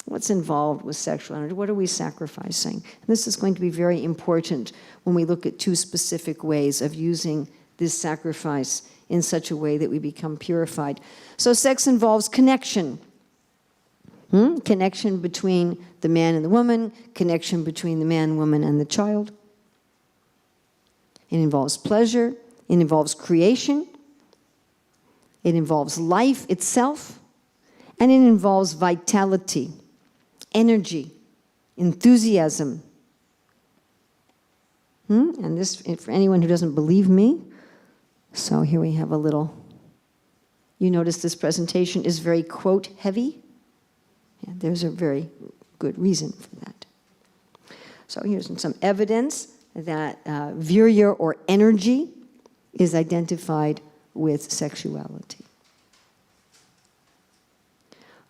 What's involved with sexual energy? What are we sacrificing? And this is going to be very important when we look at two specific ways of using this sacrifice in such a way that we become purified. So sex involves connection. Connection between the man and the woman, connection between the man, woman, and the child. It involves pleasure. It involves creation. It involves life itself. And it involves vitality, energy, enthusiasm. And this, for anyone who doesn't believe me, so here we have a little, you notice this presentation is very quote heavy. Yeah, there's a very good reason for that. So here's some evidence that virya or energy is identified with sexuality.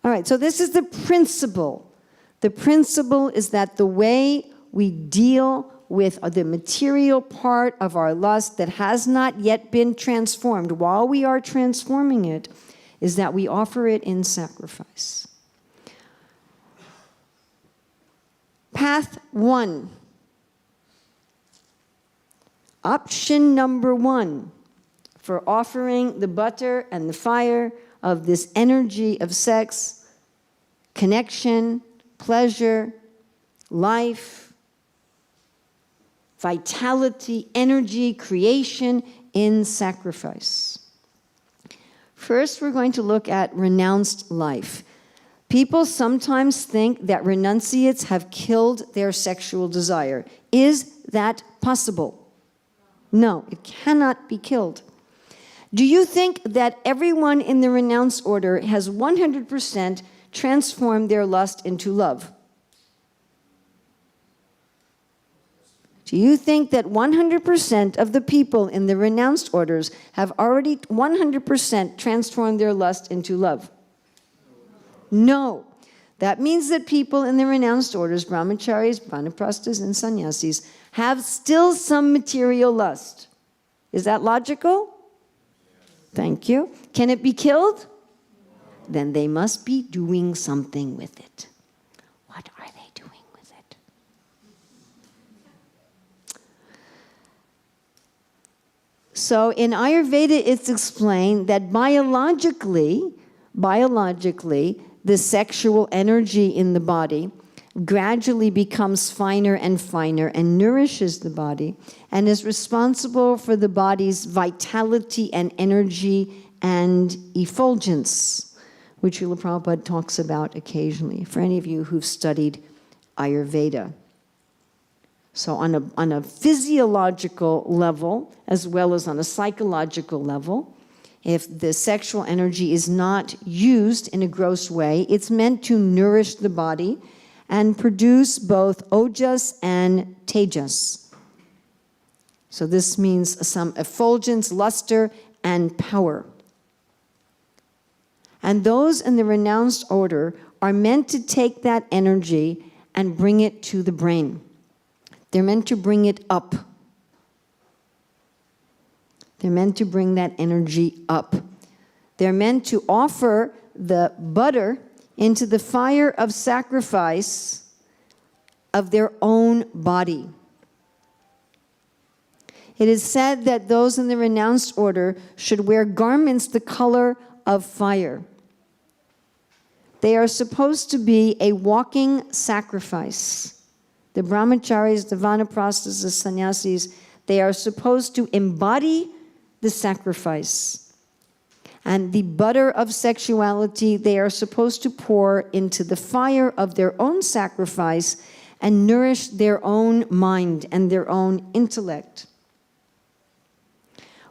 All right, so this is the principle. The principle is that the way we deal with the material part of our lust that has not yet been transformed, while we are transforming it, is that we offer it in sacrifice. Path 1. Option number 1 for offering the butter and the fire of this energy of sex, connection, pleasure, life, vitality, energy, creation in sacrifice. First, we're going to look at renounced life. People sometimes think that renunciates have killed their sexual desire. Is that possible? No, it cannot be killed. Do you think that everyone in the renounced order has 100% transformed their lust into love? Do you think that 100% of the people in the renounced orders have already 100% transformed their lust into love? No. That means that people in the renounced orders, brahmacharis, vanaprasthas, and sannyasis, have still some material lust. Is that logical? Thank you. Can it be killed? Then they must be doing something with it. What are they doing with it? So in Ayurveda, it's explained that biologically, the sexual energy in the body gradually becomes finer and finer and nourishes the body and is responsible for the body's vitality and energy and effulgence, which Srila Prabhupada talks about occasionally, for any of you who've studied Ayurveda. So on a physiological level, as well as on a psychological level, if the sexual energy is not used in a gross way, it's meant to nourish the body and produce both ojas and tejas. So this means some effulgence, luster, and power. And those in the renounced order are meant to take that energy and bring it to the brain. They're meant to bring it up. They're meant to bring that energy up. They're meant to offer the butter into the fire of sacrifice of their own body. It is said that those in the renounced order should wear garments the color of fire. They are supposed to be a walking sacrifice. The brahmacharis, the vanaprasthas, the sannyasis, they are supposed to embody the sacrifice. And the butter of sexuality, they are supposed to pour into the fire of their own sacrifice and nourish their own mind and their own intellect.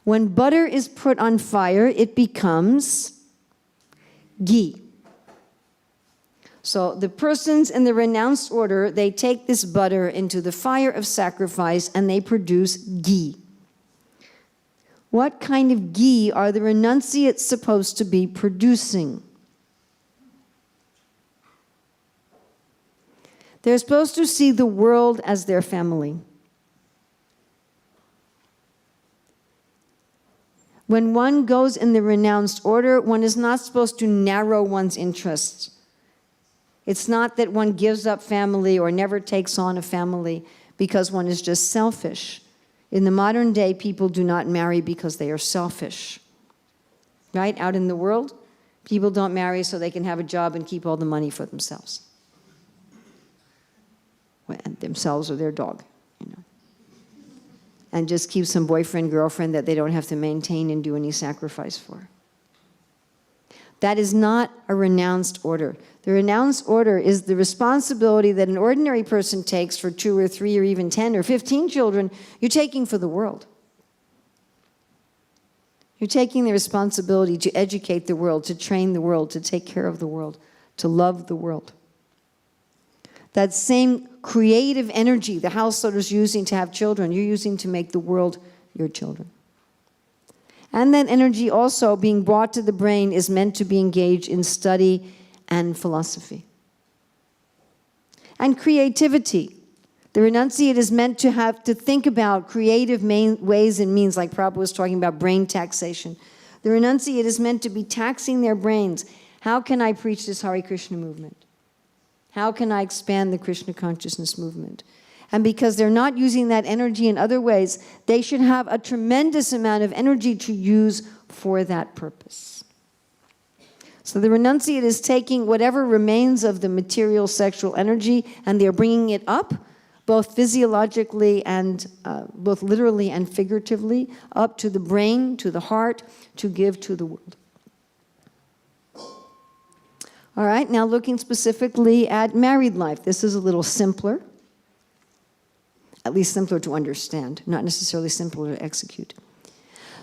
When butter is put on fire, it becomes ghee. So the persons in the renounced order, they take this butter into the fire of sacrifice and they produce ghee. What kind of ghee are the renunciates supposed to be producing? They're supposed to see the world as their family. When one goes in the renounced order, one is not supposed to narrow one's interests. It's not that one gives up family or never takes on a family because one is just selfish. In the modern day, people do not marry because they are selfish. Right? Out in the world, people don't marry so they can have a job and keep all the money for themselves. And themselves or their dog, you know. And just keep some boyfriend, girlfriend that they don't have to maintain and do any sacrifice for. That is not a renounced order. The renounced order is the responsibility that an ordinary person takes for 2 or 3 or even 10 or 15 children. You're taking for the world. You're taking the responsibility to educate the world, to train the world, to take care of the world, to love the world. That same creative energy the householder is using to have children, you're using to make the world your children. And that energy also being brought to the brain is meant to be engaged in study and philosophy. And creativity. The renunciate is meant to have to think about creative ways and means, like Prabhupada was talking about brain taxation. The renunciate is meant to be taxing their brains. How can I preach this Hare Krishna movement? How can I expand the Krishna consciousness movement? And because they're not using that energy in other ways, they should have a tremendous amount of energy to use for that purpose. So the renunciate is taking whatever remains of the material sexual energy and they're bringing it up, both physiologically and both literally and figuratively, up to the brain, to the heart, to give to the world. All right, now looking specifically at married life. This is a little simpler, at least simpler to understand, not necessarily simpler to execute.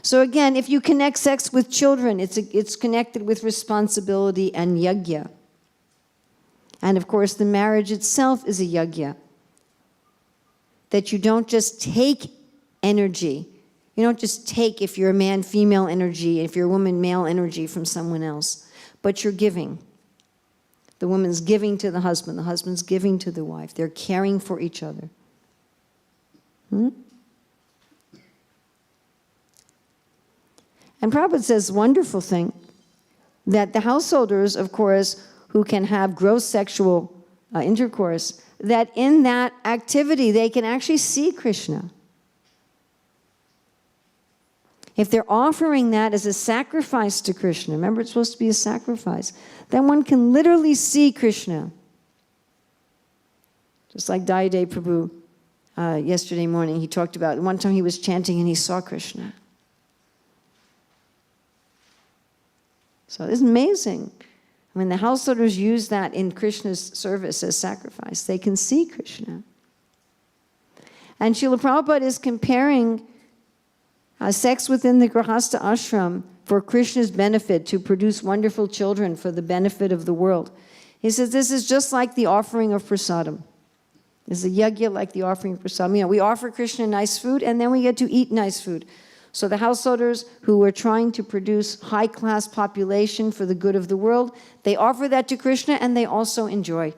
So again, if you connect sex with children, it's connected with responsibility and yajna. And of course, the marriage itself is a yajna. That you don't just take energy. You don't just take, if you're a man, female energy, if you're a woman, male energy from someone else. But you're giving. The woman's giving to the husband's giving to the wife. They're caring for each other. And Prabhupada says, wonderful thing, that the householders, of course, who can have gross sexual intercourse, that in that activity they can actually see Krishna. If they're offering that as a sacrifice to Krishna, remember it's supposed to be a sacrifice, then one can literally see Krishna. Just like Dayade Prabhu yesterday morning, he talked about one time he was chanting and he saw Krishna. So it's amazing. When the householders use that in Krishna's service as sacrifice, they can see Krishna. And Srila Prabhupada is comparing sex within the Grihastha ashram for Krishna's benefit, to produce wonderful children for the benefit of the world. He says this is just like the offering of prasadam. It's a yajna like the offering of prasadam. You know, we offer Krishna nice food and then we get to eat nice food. So the householders who are trying to produce high-class population for the good of the world, they offer that to Krishna and they also enjoy.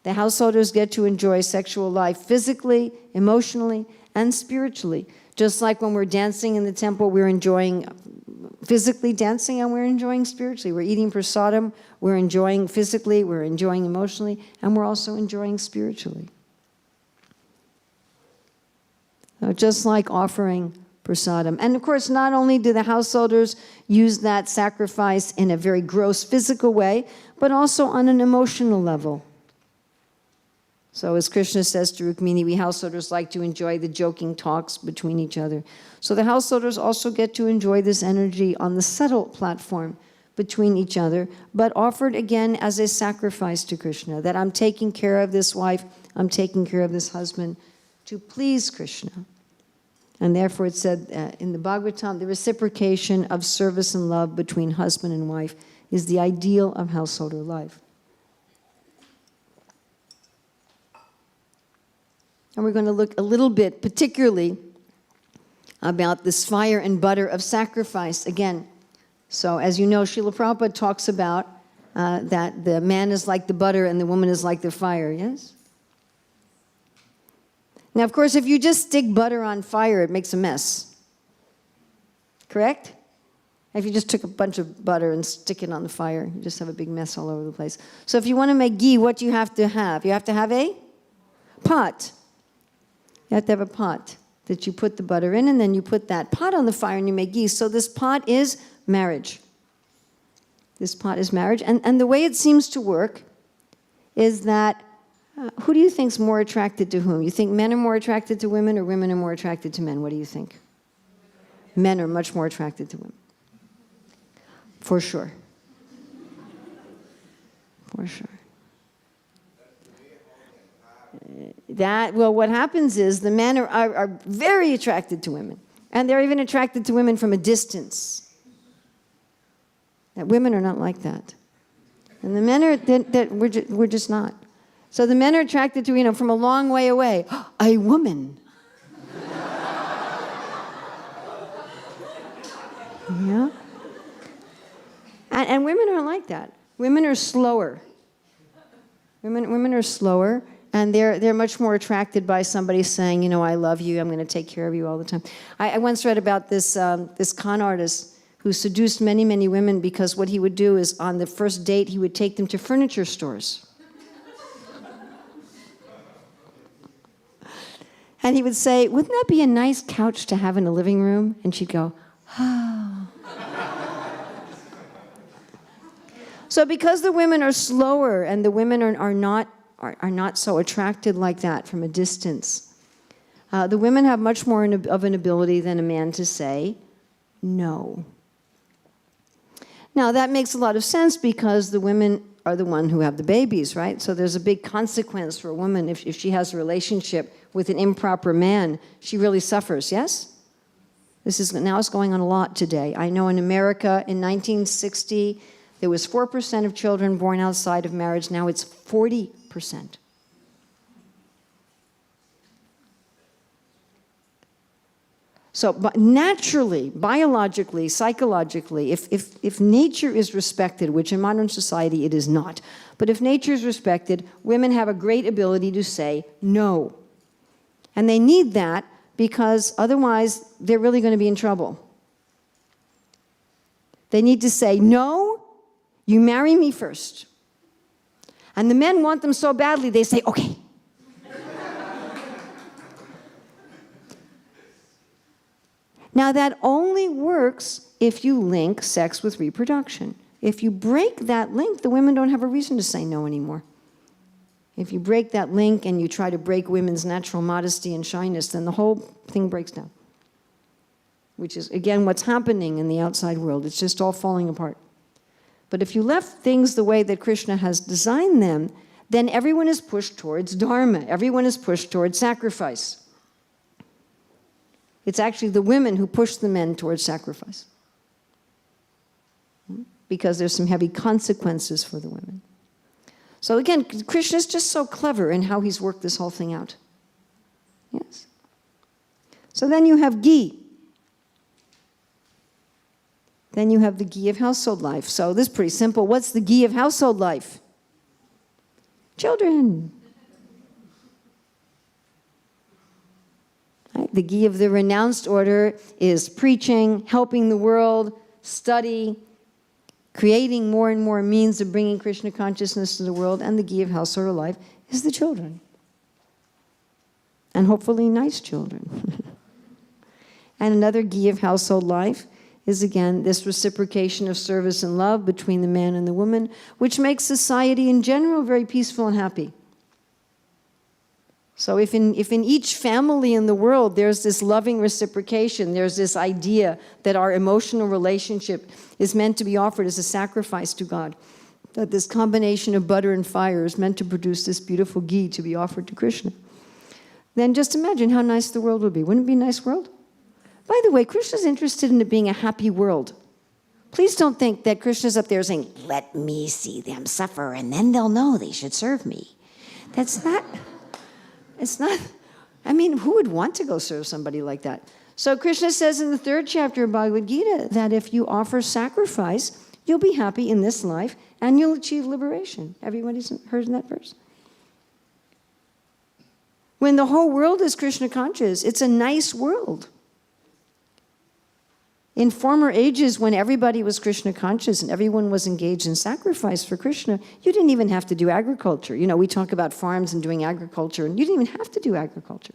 The householders get to enjoy sexual life physically, emotionally, and spiritually. Just like when we're dancing in the temple, we're enjoying physically dancing and we're enjoying spiritually. We're eating prasadam, we're enjoying physically, we're enjoying emotionally, and we're also enjoying spiritually. So just like offering prasadam. And of course, not only do the householders use that sacrifice in a very gross physical way, but also on an emotional level. So as Krishna says to Rukmini, we householders like to enjoy the joking talks between each other. So the householders also get to enjoy this energy on the subtle platform between each other, but offered again as a sacrifice to Krishna, that I'm taking care of this wife, I'm taking care of this husband to please Krishna. And therefore it said in the Bhagavatam, the reciprocation of service and love between husband and wife is the ideal of householder life. And we're going to look a little bit, particularly, about this fire and butter of sacrifice again. So, as you know, Srila Prabhupada talks about that the man is like the butter and the woman is like the fire, yes? Now, of course, if you just stick butter on fire, it makes a mess. Correct? If you just took a bunch of butter and stick it on the fire, you just have a big mess all over the place. So if you want to make ghee, what do you have to have? You have to have a pot. You have to have a pot that you put the butter in, and then you put that pot on the fire and you make ghee. So this pot is marriage. This pot is marriage. And the way it seems to work is that, who do you think is more attracted to whom? You think men are more attracted to women or women are more attracted to men? What do you think? Men are much more attracted to women. For sure. For sure. Well, what happens is the men are very attracted to women. And they're even attracted to women from a distance. That women are not like that. And the men are, we're just not. So the men are attracted to, from a long way away. A woman. Yeah. And women aren't like that. Women are slower. Women are slower. And they're much more attracted by somebody saying, I love you, I'm going to take care of you all the time. I once read about this con artist who seduced many, many women because what he would do is on the first date, he would take them to furniture stores. And he would say, wouldn't that be a nice couch to have in a living room? And she'd go, oh. So because the women are slower and the women are not so attracted like that from a distance, the women have much more of an ability than a man to say no. Now, that makes a lot of sense because the women are the one who have the babies, right? So there's a big consequence for a woman if she has a relationship with an improper man. She really suffers, yes? Now it's going on a lot today. I know in America in 1960, there was 4% of children born outside of marriage. Now it's 40%. So naturally, biologically, psychologically, if nature is respected, which in modern society it is not, but if nature is respected, women have a great ability to say no. And they need that because otherwise they're really going to be in trouble. They need to say, no, you marry me first. And the men want them so badly, they say, okay. Now, that only works if you link sex with reproduction. If you break that link, the women don't have a reason to say no anymore. If you break that link and you try to break women's natural modesty and shyness, then the whole thing breaks down. Which is, again, what's happening in the outside world. It's just all falling apart. But if you left things the way that Krishna has designed them, then everyone is pushed towards dharma. Everyone is pushed towards sacrifice. It's actually the women who push the men towards sacrifice. Because there's some heavy consequences for the women. So again, Krishna's just so clever in how he's worked this whole thing out. Yes. So then you have ghee. Then you have the ghee of household life. So this is pretty simple. What's the ghee of household life? Children. Right? The ghee of the renounced order is preaching, helping the world, study, creating more and more means of bringing Krishna consciousness to the world, and the ghee of household life is the children. And hopefully nice children. And another ghee of household life is, again, this reciprocation of service and love between the man and the woman, which makes society in general very peaceful and happy. So if in each family in the world there's this loving reciprocation, there's this idea that our emotional relationship is meant to be offered as a sacrifice to God, that this combination of butter and fire is meant to produce this beautiful ghee to be offered to Krishna, then just imagine how nice the world would be. Wouldn't it be a nice world? By the way, Krishna's interested in it being a happy world. Please don't think that Krishna's up there saying, let me see them suffer and then they'll know they should serve me. That's not... It's not, I mean, who would want to go serve somebody like that? So Krishna says in the 3rd chapter of Bhagavad Gita that if you offer sacrifice, you'll be happy in this life and you'll achieve liberation. Everybody's heard that verse? When the whole world is Krishna conscious, it's a nice world. In former ages, when everybody was Krishna conscious and everyone was engaged in sacrifice for Krishna, you didn't even have to do agriculture. You know, we talk about farms and doing agriculture, and you didn't even have to do agriculture.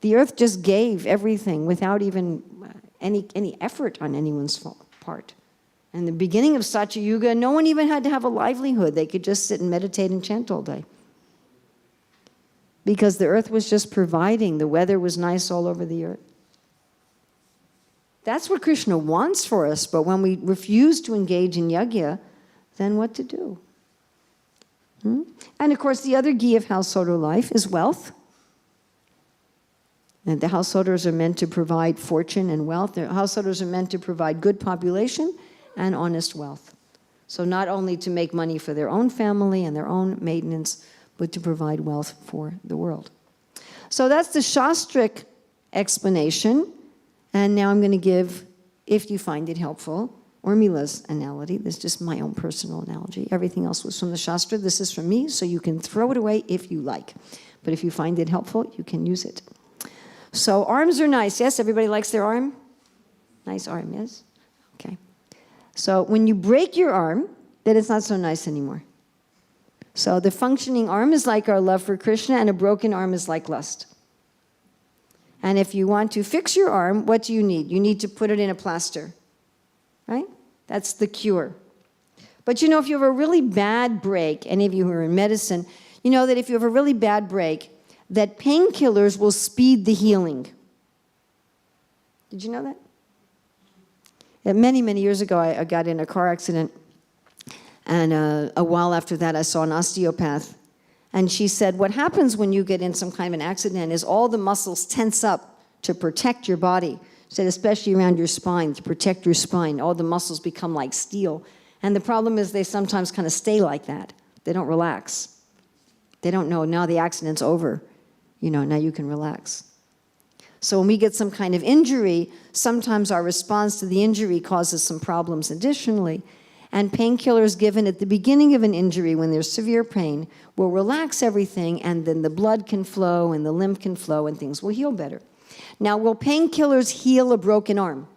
The earth just gave everything without even any effort on anyone's part. In the beginning of Satya Yuga, no one even had to have a livelihood. They could just sit and meditate and chant all day. Because the earth was just providing. The weather was nice all over the earth. That's what Krishna wants for us, but when we refuse to engage in yajna, then what to do? And of course, the other ghee of householder life is wealth. And the householders are meant to provide fortune and wealth. The householders are meant to provide good population and honest wealth. So not only to make money for their own family and their own maintenance, but to provide wealth for the world. So that's the Shastric explanation. And now I'm going to give, if you find it helpful, Urmila's analogy. This is just my own personal analogy. Everything else was from the Shastra. This is from me, so you can throw it away if you like. But if you find it helpful, you can use it. So arms are nice, yes? Everybody likes their arm? Nice arm, yes? Okay. So when you break your arm, then it's not so nice anymore. So the functioning arm is like our love for Krishna, and a broken arm is like lust. And if you want to fix your arm, what do you need? You need to put it in a plaster, right? That's the cure. But if you have a really bad break, any of you who are in medicine, you know that if you have a really bad break, that painkillers will speed the healing. Did you know that? Many, many years ago, I got in a car accident, and a while after that, I saw an osteopath. And she said, what happens when you get in some kind of an accident is all the muscles tense up to protect your body. She said, especially around your spine, to protect your spine. All the muscles become like steel. And the problem is they sometimes kind of stay like that. They don't relax. They don't know, now the accident's over. Now you can relax. So when we get some kind of injury, sometimes our response to the injury causes some problems additionally. And painkillers given at the beginning of an injury when there's severe pain will relax everything, and then the blood can flow and the lymph can flow and things will heal better. Now, will painkillers heal a broken arm?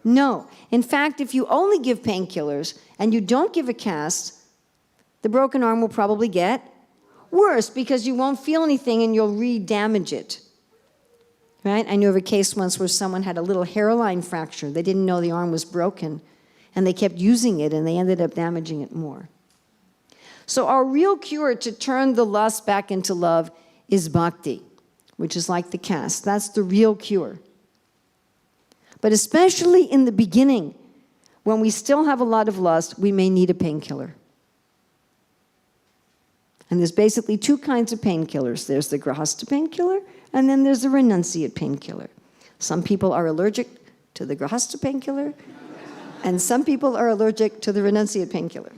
No. In fact, if you only give painkillers and you don't give a cast, the broken arm will probably get worse because you won't feel anything and you'll re-damage it. Right? I knew of a case once where someone had a little hairline fracture. They didn't know the arm was broken, and they kept using it, and they ended up damaging it more. So our real cure to turn the lust back into love is bhakti, which is like the cast. That's the real cure. But especially in the beginning, when we still have a lot of lust, we may need a painkiller. And there's basically two kinds of painkillers. There's the grahastha painkiller, and then there's the renunciate painkiller. Some people are allergic to the grahastha painkiller, and some people are allergic to the renunciate painkiller.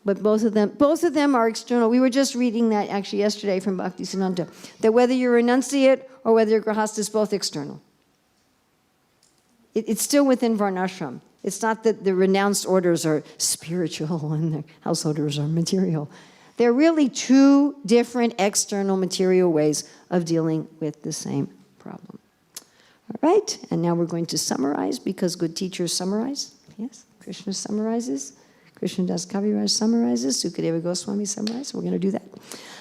But both of them are external. We were just reading that actually yesterday from Bhaktisiddhanta, that whether you're renunciate or whether you're grahastha is both external. It's still within varnashram. It's not that the renounced orders are spiritual and the house orders are material. They're really two different external material ways of dealing with the same problem. All right, and now we're going to summarize because good teachers summarize. Yes, Krishna summarizes. Krishna Das Kaviraj summarizes. Sukadeva Goswami summarizes. We're going to do that.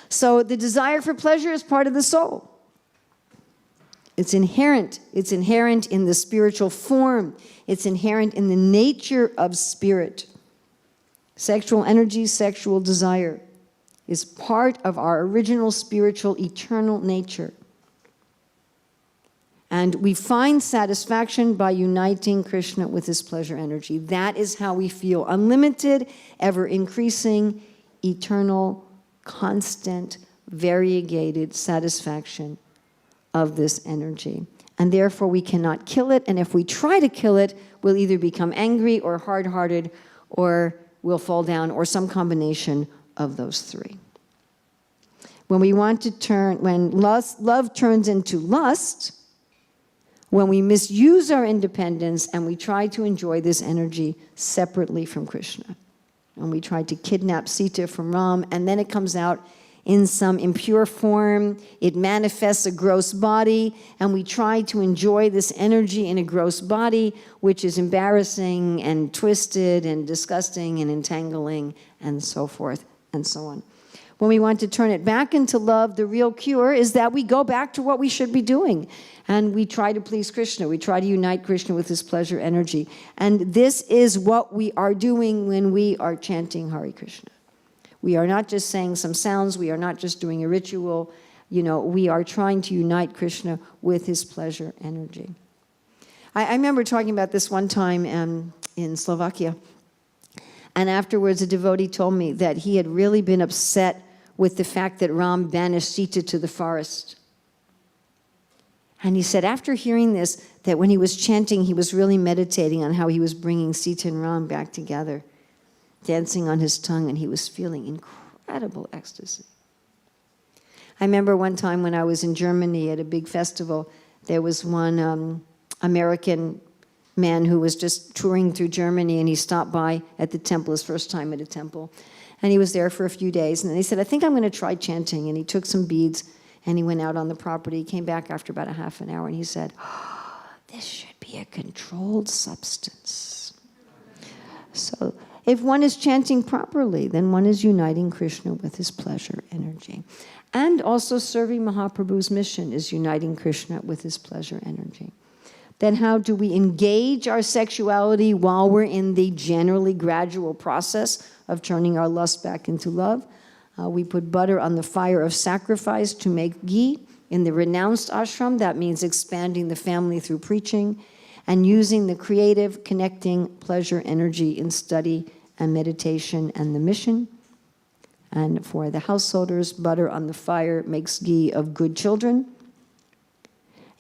So the desire for pleasure is part of the soul. It's inherent. It's inherent in the spiritual form. It's inherent in the nature of spirit. Sexual energy, sexual desire is part of our original spiritual eternal nature. And we find satisfaction by uniting Krishna with his pleasure energy. That is how we feel unlimited, ever-increasing, eternal, constant, variegated satisfaction of this energy. And therefore we cannot kill it, and if we try to kill it, we'll either become angry or hard-hearted, or we'll fall down, or some combination of those three. When we want to when love turns into lust, when we misuse our independence and we try to enjoy this energy separately from Krishna, and we try to kidnap Sita from Ram, and then it comes out in some impure form, it manifests a gross body, and we try to enjoy this energy in a gross body, which is embarrassing and twisted and disgusting and entangling and so forth and so on. When we want to turn it back into love, the real cure is that we go back to what we should be doing. And we try to please Krishna. We try to unite Krishna with his pleasure energy. And this is what we are doing when we are chanting Hare Krishna. We are not just saying some sounds. We are not just doing a ritual. We are trying to unite Krishna with his pleasure energy. I remember talking about this one time in Slovakia. And afterwards, a devotee told me that he had really been upset with the fact that Ram banished Sita to the forest. And he said after hearing this, that when he was chanting, he was really meditating on how he was bringing Sita and Ram back together, dancing on his tongue, and he was feeling incredible ecstasy. I remember one time when I was in Germany at a big festival, there was one American man who was just touring through Germany, and he stopped by at the temple, his first time at a temple. And he was there for a few days, and then he said, I think I'm going to try chanting. And he took some beads, and he went out on the property. He came back after about a half an hour, and he said, this should be a controlled substance. So if one is chanting properly, then one is uniting Krishna with his pleasure energy. And also serving Mahaprabhu's mission is uniting Krishna with his pleasure energy. Then how do we engage our sexuality while we're in the generally gradual process of turning our lust back into love? We put butter on the fire of sacrifice to make ghee. In the renounced ashram, that means expanding the family through preaching and using the creative, connecting pleasure energy in study and meditation and the mission. And for the householders, butter on the fire makes ghee of good children,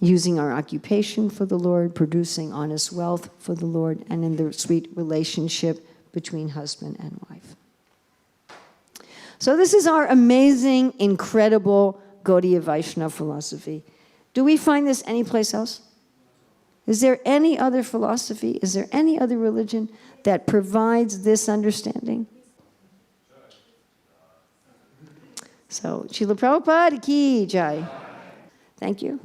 using our occupation for the Lord, producing honest wealth for the Lord, and in the sweet relationship between husband and wife. So this is our amazing, incredible Gaudiya Vaishnava philosophy. Do we find this anyplace else? Is there any other philosophy? Is there any other religion that provides this understanding? So, Srila Prabhupada ki jai. Thank you.